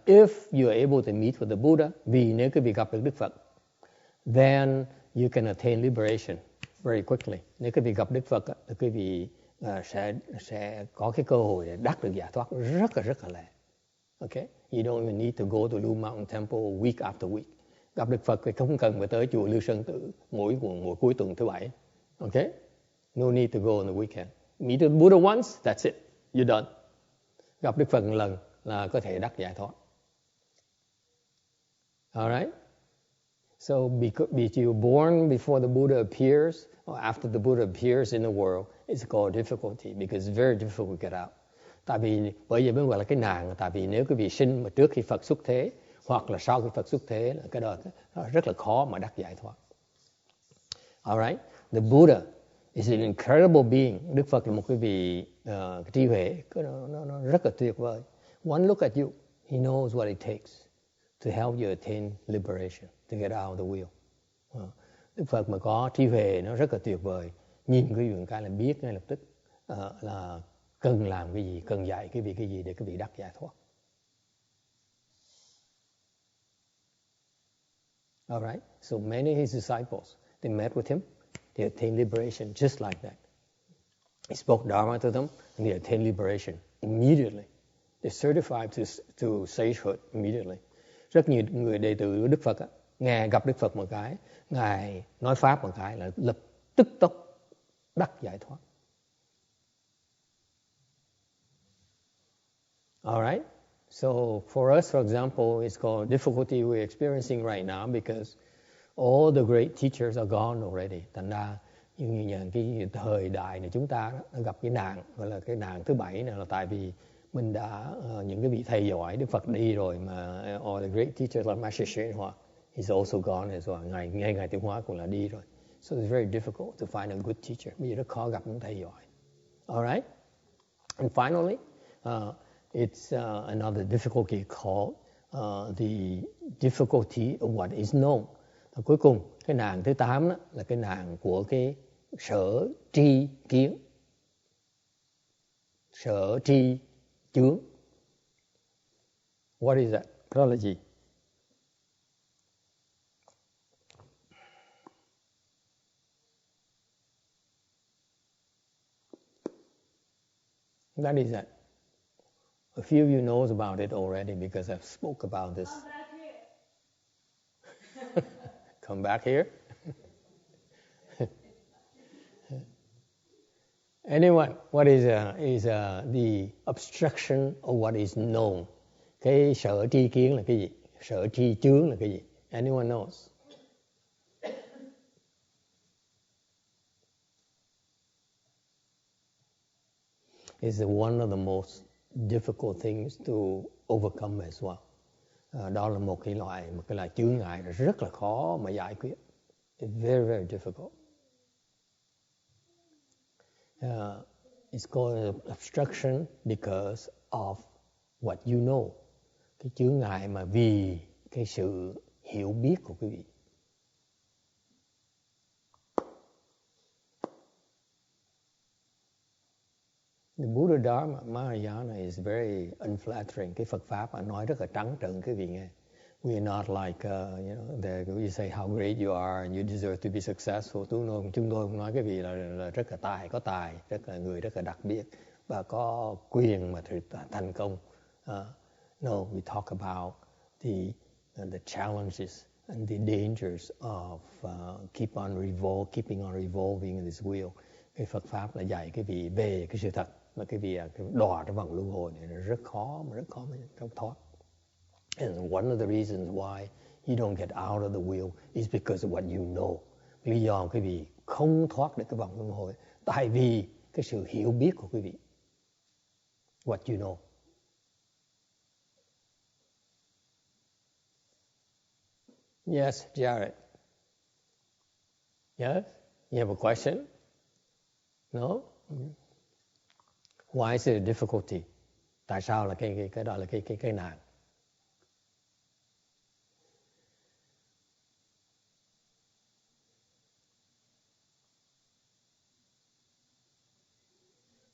if you are able to meet with the Buddha, vì nếu quý vị gặp được Đức Phật, then you can attain liberation very quickly. Nếu quý vị gặp Đức Phật, thì quý vị sẽ có cái cơ hội để đắc được giải thoát rất là lẹ. Okay? You don't even need to go to Lưu Mountain Temple week after week. Gặp Đức Phật thì không cần phải tới chùa Lưu Sơn Tự mỗi cuối tuần thứ 7. Okay? No need to go on the weekend. Meet the Buddha once, that's it. You're done. Gặp Đức Phật một lần là có thể đắc giải thoát. Alright? So because you're born before the Buddha appears or after the Buddha appears in the world, it's called difficulty because it's very difficult to get out. Bởi vì mới gọi là cái nạn, tại vì nếu quý vị sinh mà trước khi Phật xuất thế hoặc là sau khi Phật xuất thế, là cái đó rất là khó mà đắc giải thoát. Alright? The Buddha is an incredible being. Đức Phật là một cái vị trí huệ, nó rất là tuyệt vời. One look at you, he knows what it takes to help you attain liberation, to get out of the wheel. Đức Phật mà có trí huệ nó rất là tuyệt vời. Nhìn quý vị một cái là biết ngay lập tức là cần làm cái gì, cần dạy cái gì để cái vị đắc giải thoát. Alright, so many of his disciples, they met with him they attain liberation just like that. He spoke Dharma to them, and they attain liberation immediately. They're certified to sagehood immediately. Rất nhiều người đệ tử Đức Phật, nghe gặp Đức Phật một cái, Ngài nói Pháp một cái là lập tức tốc đắc giải thoát. All right? So for us, for example, it's called difficulty we're experiencing right now because all the great teachers are gone already. Thành ra như cái thời đại này chúng ta đã gặp cái nạn, gọi là cái nạn thứ 7 này là tại vì mình đã những cái vị thầy giỏi Đức Phật đi rồi mà all the great teachers like Master Shen Hoa, he's also gone as well. Ngài Tiêu Hóa cũng là đi rồi. So it's very difficult to find a good teacher. Bây giờ rất khó gặp những thầy giỏi. All right? And finally, it's another difficulty called the difficulty of what is known. Và cuối cùng, cái nạn thứ 8 đó, là cái nạn của cái sở tri kiến. Sở tri chướng. What is that? Đó là gì? That is that. A few of you knows about it already because I've spoke about this. Come back here. Anyone? What is the obstruction of what is known? Cái sở tri kiến là cái gì? Sở tri chướng là cái gì? Anyone knows? It's one of the most difficult things to overcome as well. Đó là một cái loại chướng ngại rất là khó mà giải quyết. It's very, very difficult. It's called obstruction because of what you know. Cái chướng ngại mà vì cái sự hiểu biết của quý vị. The Buddha Dharma Mahayana is very unflattering. Cái Phật Pháp nói rất là trắng trợn quý vị nghe. We are not like, you say how great you are and you deserve to be successful. Chúng tôi không nói cái vị là rất là tài, người rất là đặc biệt và có quyền mà thành công. No, we talk about the challenges and the dangers of keeping on revolving in this wheel. Cái Phật Pháp là dạy cái vị về cái sự thật mà cái vị đọa trong vòng luân hồi này rất khó mà thoát. And one of the reasons why you don't get out of the wheel is because of what you know. Lý do quý vị không thoát được cái vòng luân hồi tại vì cái sự hiểu biết của quý vị. What you know. Yes, Jared. Yes? You have a question? No? Why is it a difficulty? Tại sao là cái đó là cái nạn?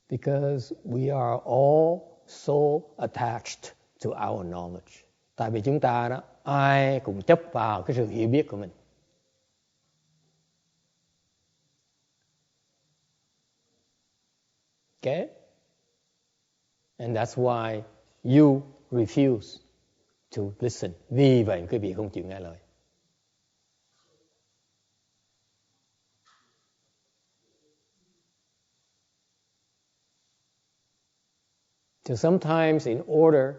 Because we are all so attached to our knowledge. Tại vì chúng ta đó, ai cũng chấp vào cái sự hiểu biết của mình. Okay? And that's why you refuse to listen. Vì vậy quý vị không chịu nghe lời. So sometimes in order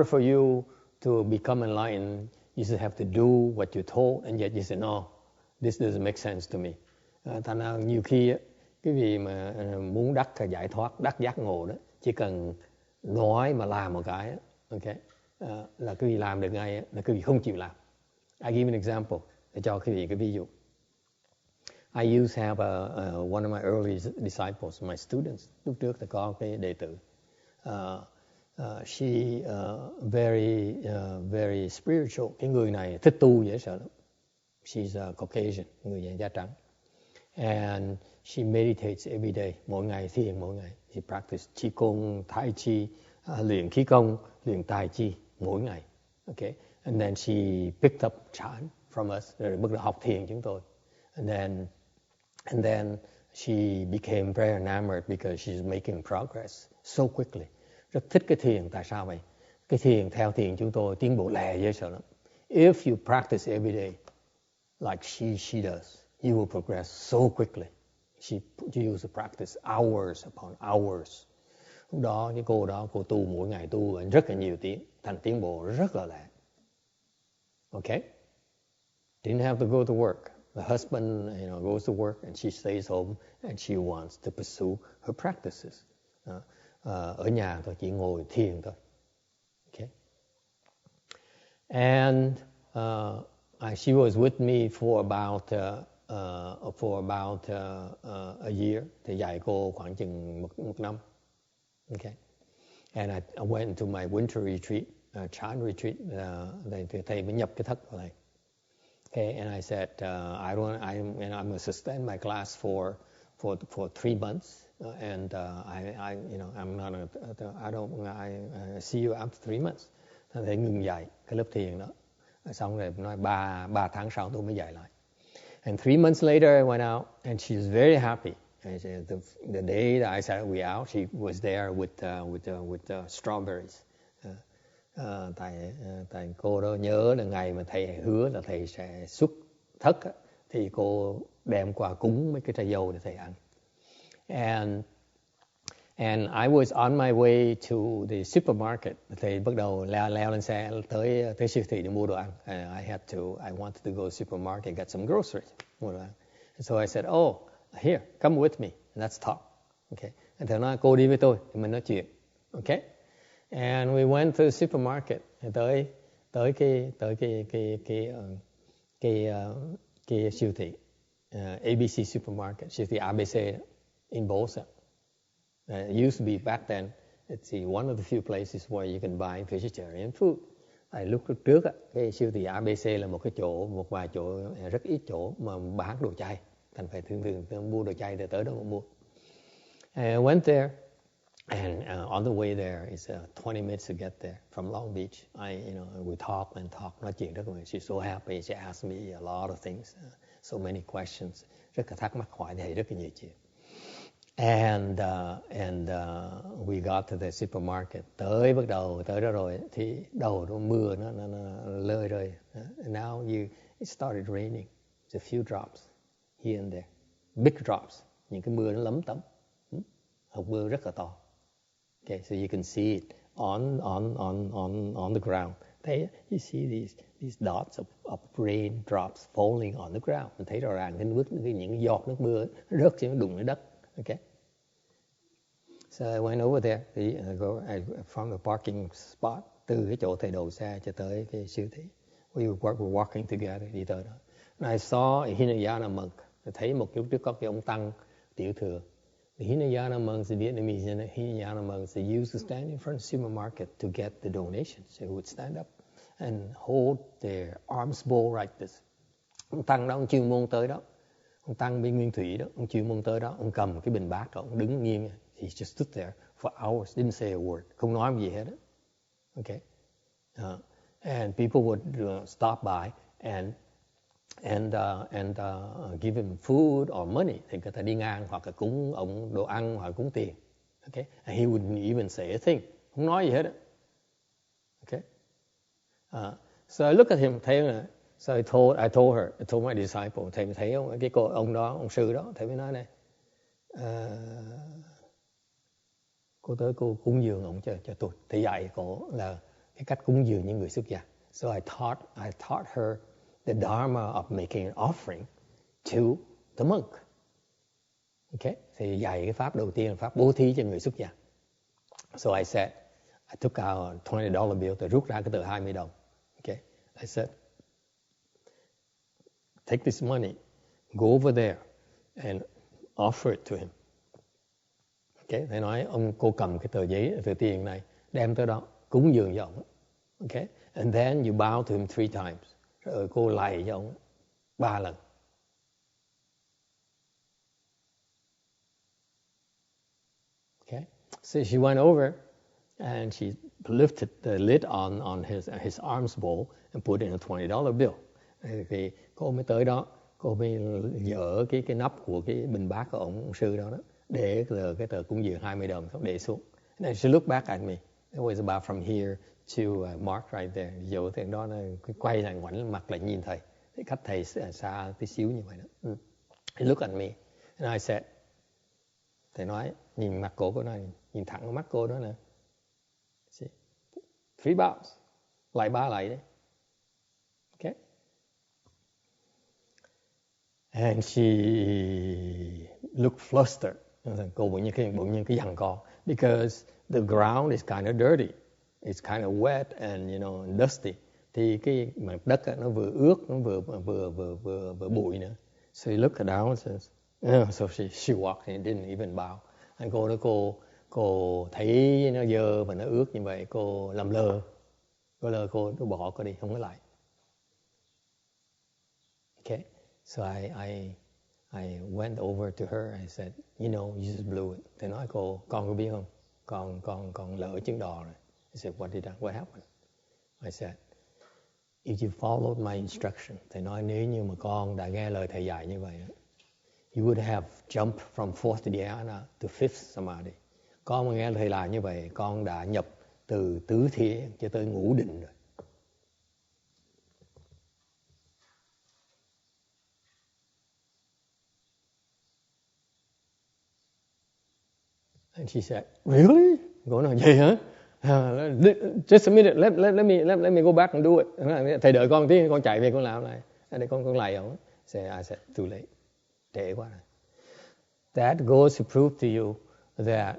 for you to become enlightened, you just have to do what you're told, and yet you say, no, this doesn't make sense to me. Thành ra nhiều khi cái vị mà muốn đắc giải thoát, đắc giác ngộ đó, chỉ cần nói mà làm một cái, okay, là cái vị làm được ngay, là cái vị không chịu làm. I give an example để cho cái vị cái ví dụ. I used to have one of my early disciples, my students. Lúc trước thì có cái đệ tử. She very spiritual. Cái người này thích tu dễ sợ lắm. She's a Caucasian, người da trắng. And she meditates every day, mỗi ngày thiền mỗi ngày. She practices qigong, tai chi, luyện khí công, luyện tai chi mỗi ngày. Okay. And then she picked up chant from us, rồi bắt đầu học thiền chúng tôi. And then And then she became very enamored because she's making progress so quickly. Rất thích cái thiền. Tại sao vậy? Cái thiền, theo thiền chúng tôi tiến bộ lẹ dễ sợ lắm. If you practice every day like she does, you will progress so quickly. She used to practice hours upon hours. Lúc đó cái cô đó, cô tu mỗi ngày tu rất là nhiều tiếng, thành tiến bộ rất là lẹ. Okay? Didn't have to go to work. The husband, goes to work and she stays home and she wants to pursue her practices. Ở nhà thôi, chỉ ngồi thiền thôi. Okay? And she was with me for about a year. Thì dạy cô khoảng chừng một năm. Okay. And I went to my winter retreat, child retreat. Thầy mới nhập cái thất vào này. Okay, and I said, I'm going to suspend my class for 3 months, and I see you after 3 months. Thầy ngừng dạy cái lớp thiền đó. Xong rồi nói 3 tháng sau tôi mới dạy lại. And 3 months later I went out, and she was very happy. And the day that I said we out, she was there with strawberries. Tại cô đó nhớ là ngày mà thầy hứa là thầy sẽ xuất thất á, thì cô đem qua cúng mấy cái trái dâu để thầy ăn. And I was on my way to the supermarket. Thầy bắt đầu leo lên xe tới siêu thị để mua đồ ăn. I wanted to go to supermarket get some groceries. Mua đồ ăn. So I said, here, come with me. Let's talk. Okay. And thầy nói cô đi với tôi thì mình nói chuyện. Okay. And we went to the supermarket. Tới cái siêu thị ABC supermarket, siêu thị ABC in Bolsa. It used to be back then. It's one of the few places where you can buy vegetarian food. Lúc trước cái siêu thị ABC là một vài chỗ, rất ít chỗ mà bán đồ chay. Thành phải thường mua đồ chay để tới đó mà mua. I went there. And on the way there, it's 20 minutes to get there from Long Beach. We talk, nói chuyện rất là. She's so happy. She asked me a lot of things, so many questions. Rất là thắc mắc, hỏi thầy rất là nhiều chuyện. And we got to the supermarket. Bắt đầu tới đó rồi thì đầu nó mưa nó lơi rơi. Now it started raining. It's a few drops here and there, big drops. Những cái mưa nó lấm tấm. Hột mưa rất là to. Okay, so you can see it on the ground. You see these dots of rain drops falling on the ground. Mình thấy rõ ràng những giọt nước mưa rớt xuống đụng lên đất. Okay. So I went over there. From the parking spot, từ cái chỗ thầy đậu xe cho tới cái siêu thị. We were walking together, đi tới đó. And I saw a Hinayana monk. Thấy một lúc trước có cái ông tăng tiểu thừa. The Hinayana monks, the Vietnamese Hinayana monks, they used to stand in front of the supermarket to get the donations. They would stand up and hold their arms bowl like this. Ông tăng đó, ông chuyên môn tới đó. Ông tăng bên Nguyên Thủy đó, ông chuyên môn tới đó. Ông cầm cái bình bát đó, ông đứng nghiêng. He just stood there for hours, didn't say a word. Không nói gì hết đó. Okay. And people would stop by and give him food or money. Thì người ta đi ngang hoặc là cúng ông đồ ăn hoặc là cúng tiền. Okay? And he wouldn't even say a thing. Không nói gì hết. Okay? So I look at him, thấy là, so I told my disciple, thầy thấy không, cái ông đó, ông sư đó, thầy mới nói này, cô tới cô cúng dường ông cho tôi. Thầy dạy cô là cái cách cúng dường những người xuất gia. So I taught her the dharma of making an offering to the monk. Okay? Thì dạy cái pháp đầu tiên là pháp bố thí cho người xuất gia. So I said, I took out a $20 bill, tôi rút ra cái tờ 20 đồng. Okay? I said, take this money, go over there and offer it to him. Okay? Thầy nói, cô cầm cái tờ tiền này, đem tới đó, cúng dường cho ông. Okay? And then you bow to him 3 times. Rồi cô lạy cho ông 3 lần. Okay? So she went over and she lifted the lid on his arms bowl and put in a $20 bill. Thì cô mới tới đó, cô mới dỡ cái nắp của cái bình bát của ông sư đó để cái tờ cúng dường 20 đồng xong để xuống. And she looked back at me. It was about from here to Mark right there. Dỗ thằng đó nó quay lại ngoảnh mặt lại nhìn thầy. Thì cách thầy xa tí xíu như vậy đó. He looked at me and I said, thầy nói nhìn mặt cô nói, nhìn thẳng vào mắt cô đó nè. 3 bows. Lại 3 lại đấy. Okay. And she looked flustered. Cô bỗng nhiên cái giằng co. Because the ground is kind of dirty. It's kind of wet and dusty. Thì cái mặt đất nó vừa ướt, nó vừa bụi nữa. So he looked down and says, so she walked and didn't even bow. And cô nói cô thấy nó dơ và nó ướt như vậy, cô làm lơ. Cô bỏ cô đi, không có lại. Okay. So I went over to her. I said, you just blew it. Thầy nói cô, con có biết không? Con lỡ chuyến đò rồi. I said, what happened? I said, if you followed my instruction, thầy nói nếu như mà con đã nghe lời thầy dạy như vậy, you would have jumped from fourth dhyana to fifth samadhi. Con mà nghe thầy làm như vậy, con đã nhập từ tứ thiền cho tới ngũ định rồi. And she said, really? Cô nói vậy hả? Just a minute, let me go back and do it. Thầy đợi con tí, con chạy về con làm lại. Để con lại ông. I said, too late. Trễ quá rồi. That goes to prove to you that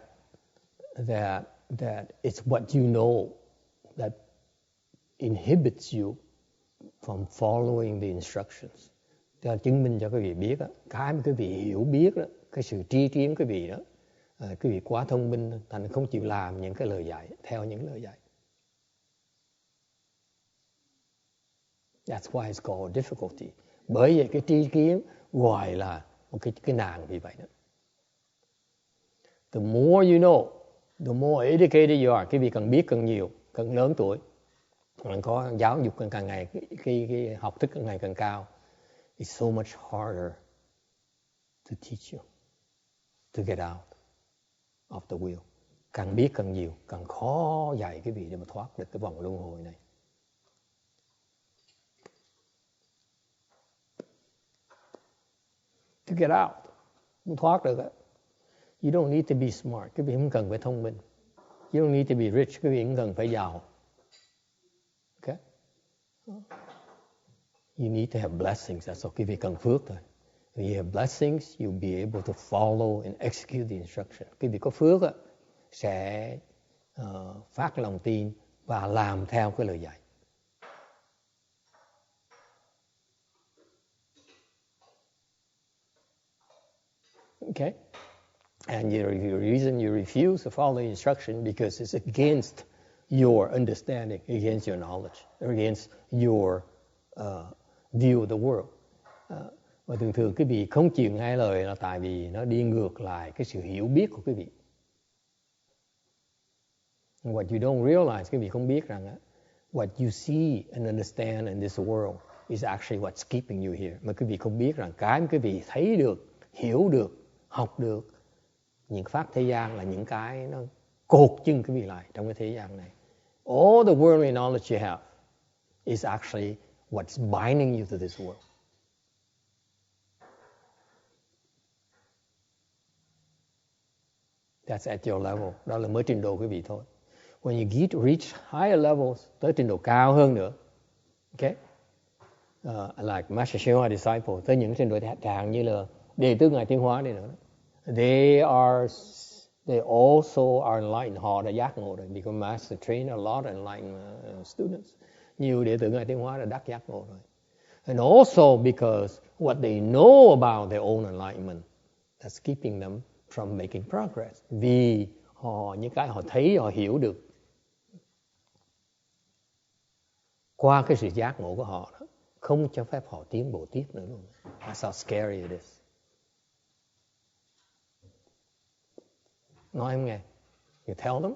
it's what you know that inhibits you from following the instructions. Cho chứng minh cho quý vị biết đó, cái mà quý vị hiểu biết đó, cái sự tri kiến quý vị đó, quý vị quá thông minh thành không chịu làm những cái lời dạy, theo những lời dạy. That's why it's called difficulty. Bởi vậy cái tri kiến gọi là một cái nạn vì vậy đó. The more you know, the more educated you are. Quý vị cần biết càng nhiều, càng lớn tuổi, càng có giáo dục càng ngày, cái học thức càng ngày càng cao. It's so much harder to teach you to get out of the wheel. Càng biết càng nhiều, càng khó dạy quý vị để mà thoát được cái vòng luân hồi này. To get out, muốn thoát được á, you don't need to be smart, quý vị không cần phải thông minh. You don't need to be rich, quý vị không cần phải giàu. Okay? You need to have blessings, that's all. Quý vị cần phước thôi. If you have blessings, you'll be able to follow and execute the instruction. Quý vị có phước á, sẽ phát lòng tin và làm theo cái lời dạy. Okay? And the reason you refuse to follow the instruction because it's against your understanding, against your knowledge, against your view of the world. Và thường quý vị không chịu nghe lời là tại vì nó đi ngược lại cái sự hiểu biết của quý vị. And what you don't realize, quý vị không biết rằng what you see and understand in this world is actually what's keeping you here. Mà quý vị không biết rằng cái mà quý vị thấy được, hiểu được, học được, những pháp thế gian là những cái nó cột chân quý vị lại trong cái thế gian này. All the worldly knowledge you have is actually what's binding you to this world. That's at your level. Đó là mới trình độ quý vị thôi. When you reach higher levels, tới trình độ cao hơn nữa, okay? Like Master Shiva disciple, tới những trình độ trạng như là đệ tử Ngài Tiến Hóa đi nữa. They also are enlightened. Họ đã giác ngộ rồi. Because Master trained a lot of enlightened students. Nhiều đệ tử Ngài Tiến Hóa đã đắc giác ngộ rồi. And also because what they know about their own enlightenment, that's keeping them from making progress. Vì những cái họ thấy, họ hiểu được qua cái sự giác ngộ của họ đó, không cho phép họ tiến bộ tiếp nữa luôn. That's how scary it is. Nói em nghe. You tell them.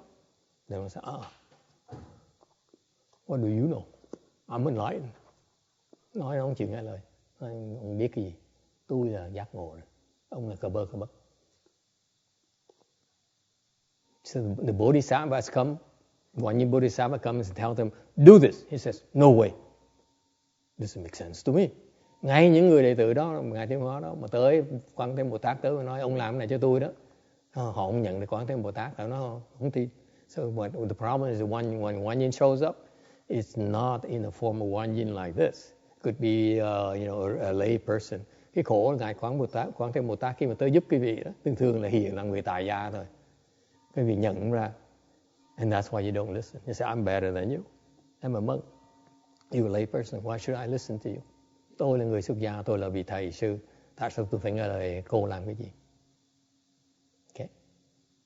They will say, what do you know? I'm enlightened. Nói nó không chịu nghe lời. ông biết cái gì? Tôi là giác ngộ rồi, ông là cờ bơ. So the Bodhisattvas come, one Bodhisattva comes and tell them, do this. He says, no way. Doesn't make sense to me. Ngay những người đệ tử đó, Ngài Tiến Hóa đó, mà tới Quan Thế Bồ Tát tới và nói, ông làm cái này cho tôi đó. Họ không nhận được Quan Thế Bồ Tát, nó không tin. So the problem is when one yin shows up, it's not in the form of one yin like this. It could be, a lay person. Cái khổ Ngài Quan Thế Bồ Tát khi mà tới giúp quý vị đó, thường là hiện là người tài gia thôi. Quý vị nhận ra. And that's why you don't listen. You say, I'm better than you. I'm a monk. You're a lay person. Why should I listen to you? Tôi là người xuất gia, tôi là vị thầy sư. Tại sao tôi phải nghe lời cô làm cái gì? Okay.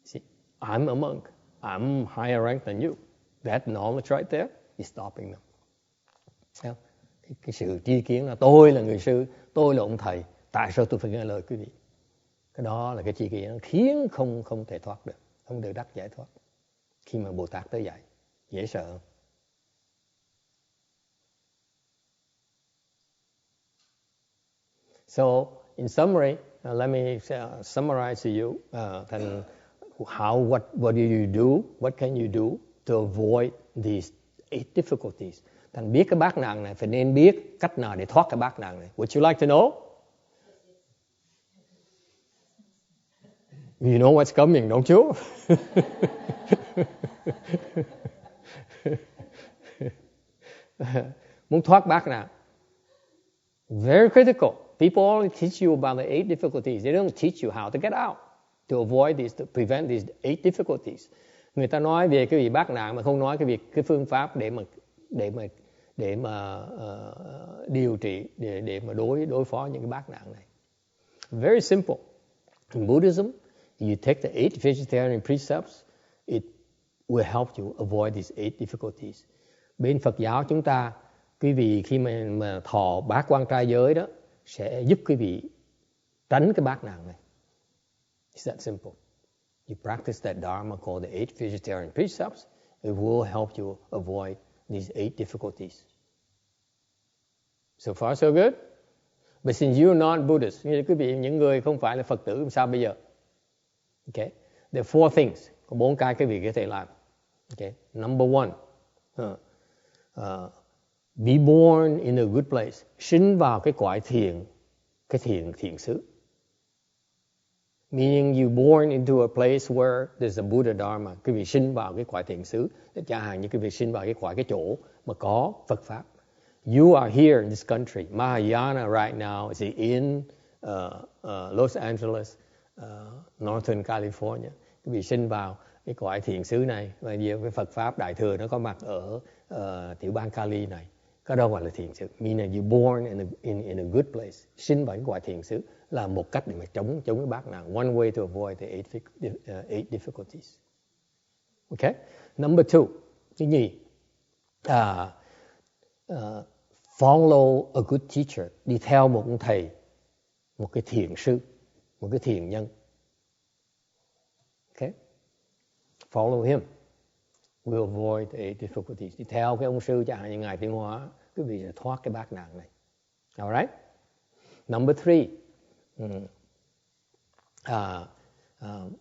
See, I'm a monk. I'm higher rank than you. That knowledge right there is stopping them. Sao? Cái sự tri kiến là tôi là người sư, tôi là ông thầy. Tại sao tôi phải nghe lời quý vị? Cái đó là cái tri kiến nó khiến không thể thoát được. Không được đắc giải thoát. Khi mà Bồ Tát tới dạy. Dễ sợ không? So, in summary, let me summarize to you what do you do, what can you do to avoid these 8 difficulties. Thành biết cái bát nạn này, phải nên biết cách nào để thoát cái bát nạn này. Would you like to know? You know what's coming, don't you? Muốn thoát bát nạn. Very critical. People only teach you about the 8 difficulties. They don't teach you how to get out, to avoid these, to prevent these 8 difficulties. Người ta nói về cái việc bát nạn mà không nói cái phương pháp để mà điều trị, để mà đối phó những cái bát nạn này. Very simple. In Buddhism, you take the 8 vegetarian precepts, it will help you avoid these 8 difficulties. Bên Phật giáo chúng ta, quý vị khi mà thọ bát quan trai giới đó, sẽ giúp quý vị tránh cái bát nạn này. It's that simple. You practice that dharma called the 8 vegetarian precepts, it will help you avoid these 8 difficulties. So far so good? But since you're not Buddhist, quý vị những người không phải là Phật tử, sao bây giờ? Okay. There are 4 things. Có 4 cái quý vị có thể làm. Okay. Number 1. Be born in a good place. Sinh vào cái cõi thiện, cái thiện xứ. Meaning you born into a place where there's a Buddha Dharma. Quý vị sinh vào cái cõi thiện xứ. Chẳng hạn như quý vị sinh vào cái chỗ mà có Phật Pháp. You are here in this country. Mahayana right now is in Los Angeles, Northern California. Quý vị sinh vào cái cõi thiện xứ này. Và nhiều cái Phật Pháp Đại Thừa nó có mặt ở tiểu bang Cali này. Cái đó gọi là thiện xứ. Meaning you born in a good place. Sinh vào cái cõi thiện xứ là một cách để mà chống cái bát nạn. One way to avoid the 8 difficulties. Okay? Number 2. Thứ nhì. Follow a good teacher. Đi theo một ông thầy, một cái thiện sư, một cái thiện nhân. Okay? Follow him. Will avoid the 8 difficulties. Đi theo cái ông sư chẳng hạn như Ngài Tiến Hóa, quý vị sẽ thoát cái bát nạn này. Alright? Number 3.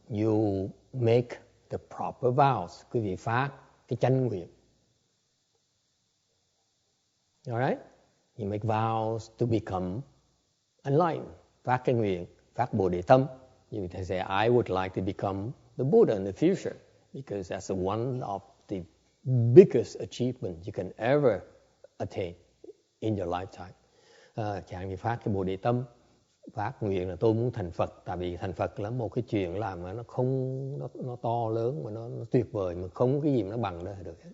You make the proper vows. Quý vị phát cái chánh nguyện. Alright? You make vows to become enlightened. Phát cái nguyện, phát Bồ Đề Tâm. You can say, I would like to become the Buddha in the future. Because that's one of the biggest achievements you can ever attain in your lifetime. Chẳng như phát cái Bồ Đề Tâm, phát nguyện là tôi muốn thành Phật. Tại vì thành Phật là một cái chuyện làm mà nó to lớn, mà nó tuyệt vời, mà không cái gì mà nó bằng đó được hết.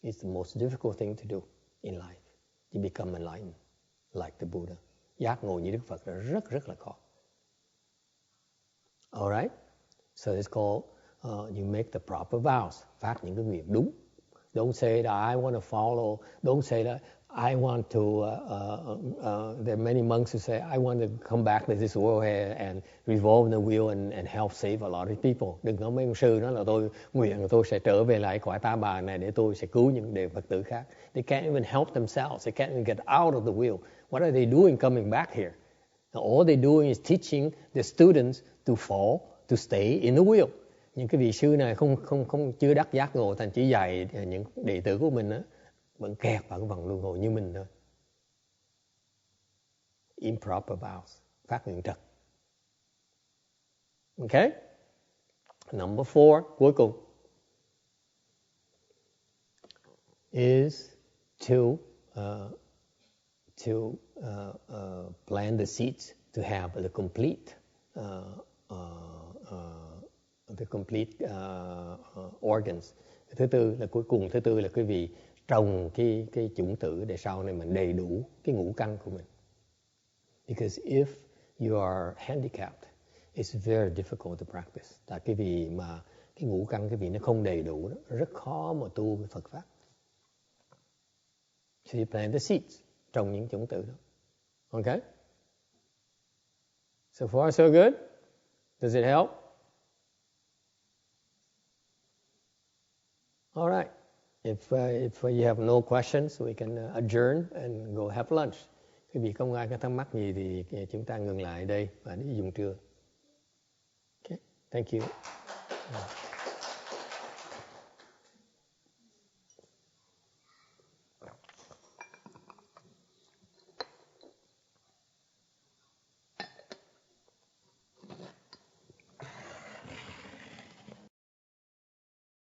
It's the most difficult thing to do in life, to become enlightened like the Buddha. Giác ngộ như Đức Phật là rất là khó. Alright? So it's called you make the proper vows. Phát những cái nguyện đúng. Don't say that I want to follow. Don't say that I want to, there are many monks who say, I want to come back to this world here and revolve the wheel and help save a lot of people. Đừng có mấy ông sư nói là tôi nguyện là tôi sẽ trở về lại cõi ta bà này để tôi sẽ cứu những đệ Phật tử khác. They can't even help themselves. They can't even get out of the wheel. What are they doing coming back here? All they're doing is teaching the students to fall, to stay in the wheel. Những cái vị sư này không chưa đắc giác ngộ, thành chỉ dạy những đệ tử của mình á, vẫn kẹt vào cái vòng luân hồi như mình thôi. Improper vows, phát nguyện trật. Okay? Number 4, cuối cùng, is to plant the seeds to have the complete organs. Thứ tư là cuối cùng, thứ tư là quý vị trồng cái chủng tử để sau này mình đầy đủ cái ngũ căn của mình. Because if you are handicapped, it's very difficult to practice. Tại cái vị mà cái ngũ căn cái vị nó không đầy đủ đó, rất khó mà tu cái Phật pháp. So you plant the seeds, trồng những chủng tử đó. Okay? So far so good? Does it help? All right. If you have no questions, we can adjourn and go have lunch. Quý vị không ai có thắc mắc gì thì chúng ta ngừng lại đây và đi dùng trưa. Okay. Thank you.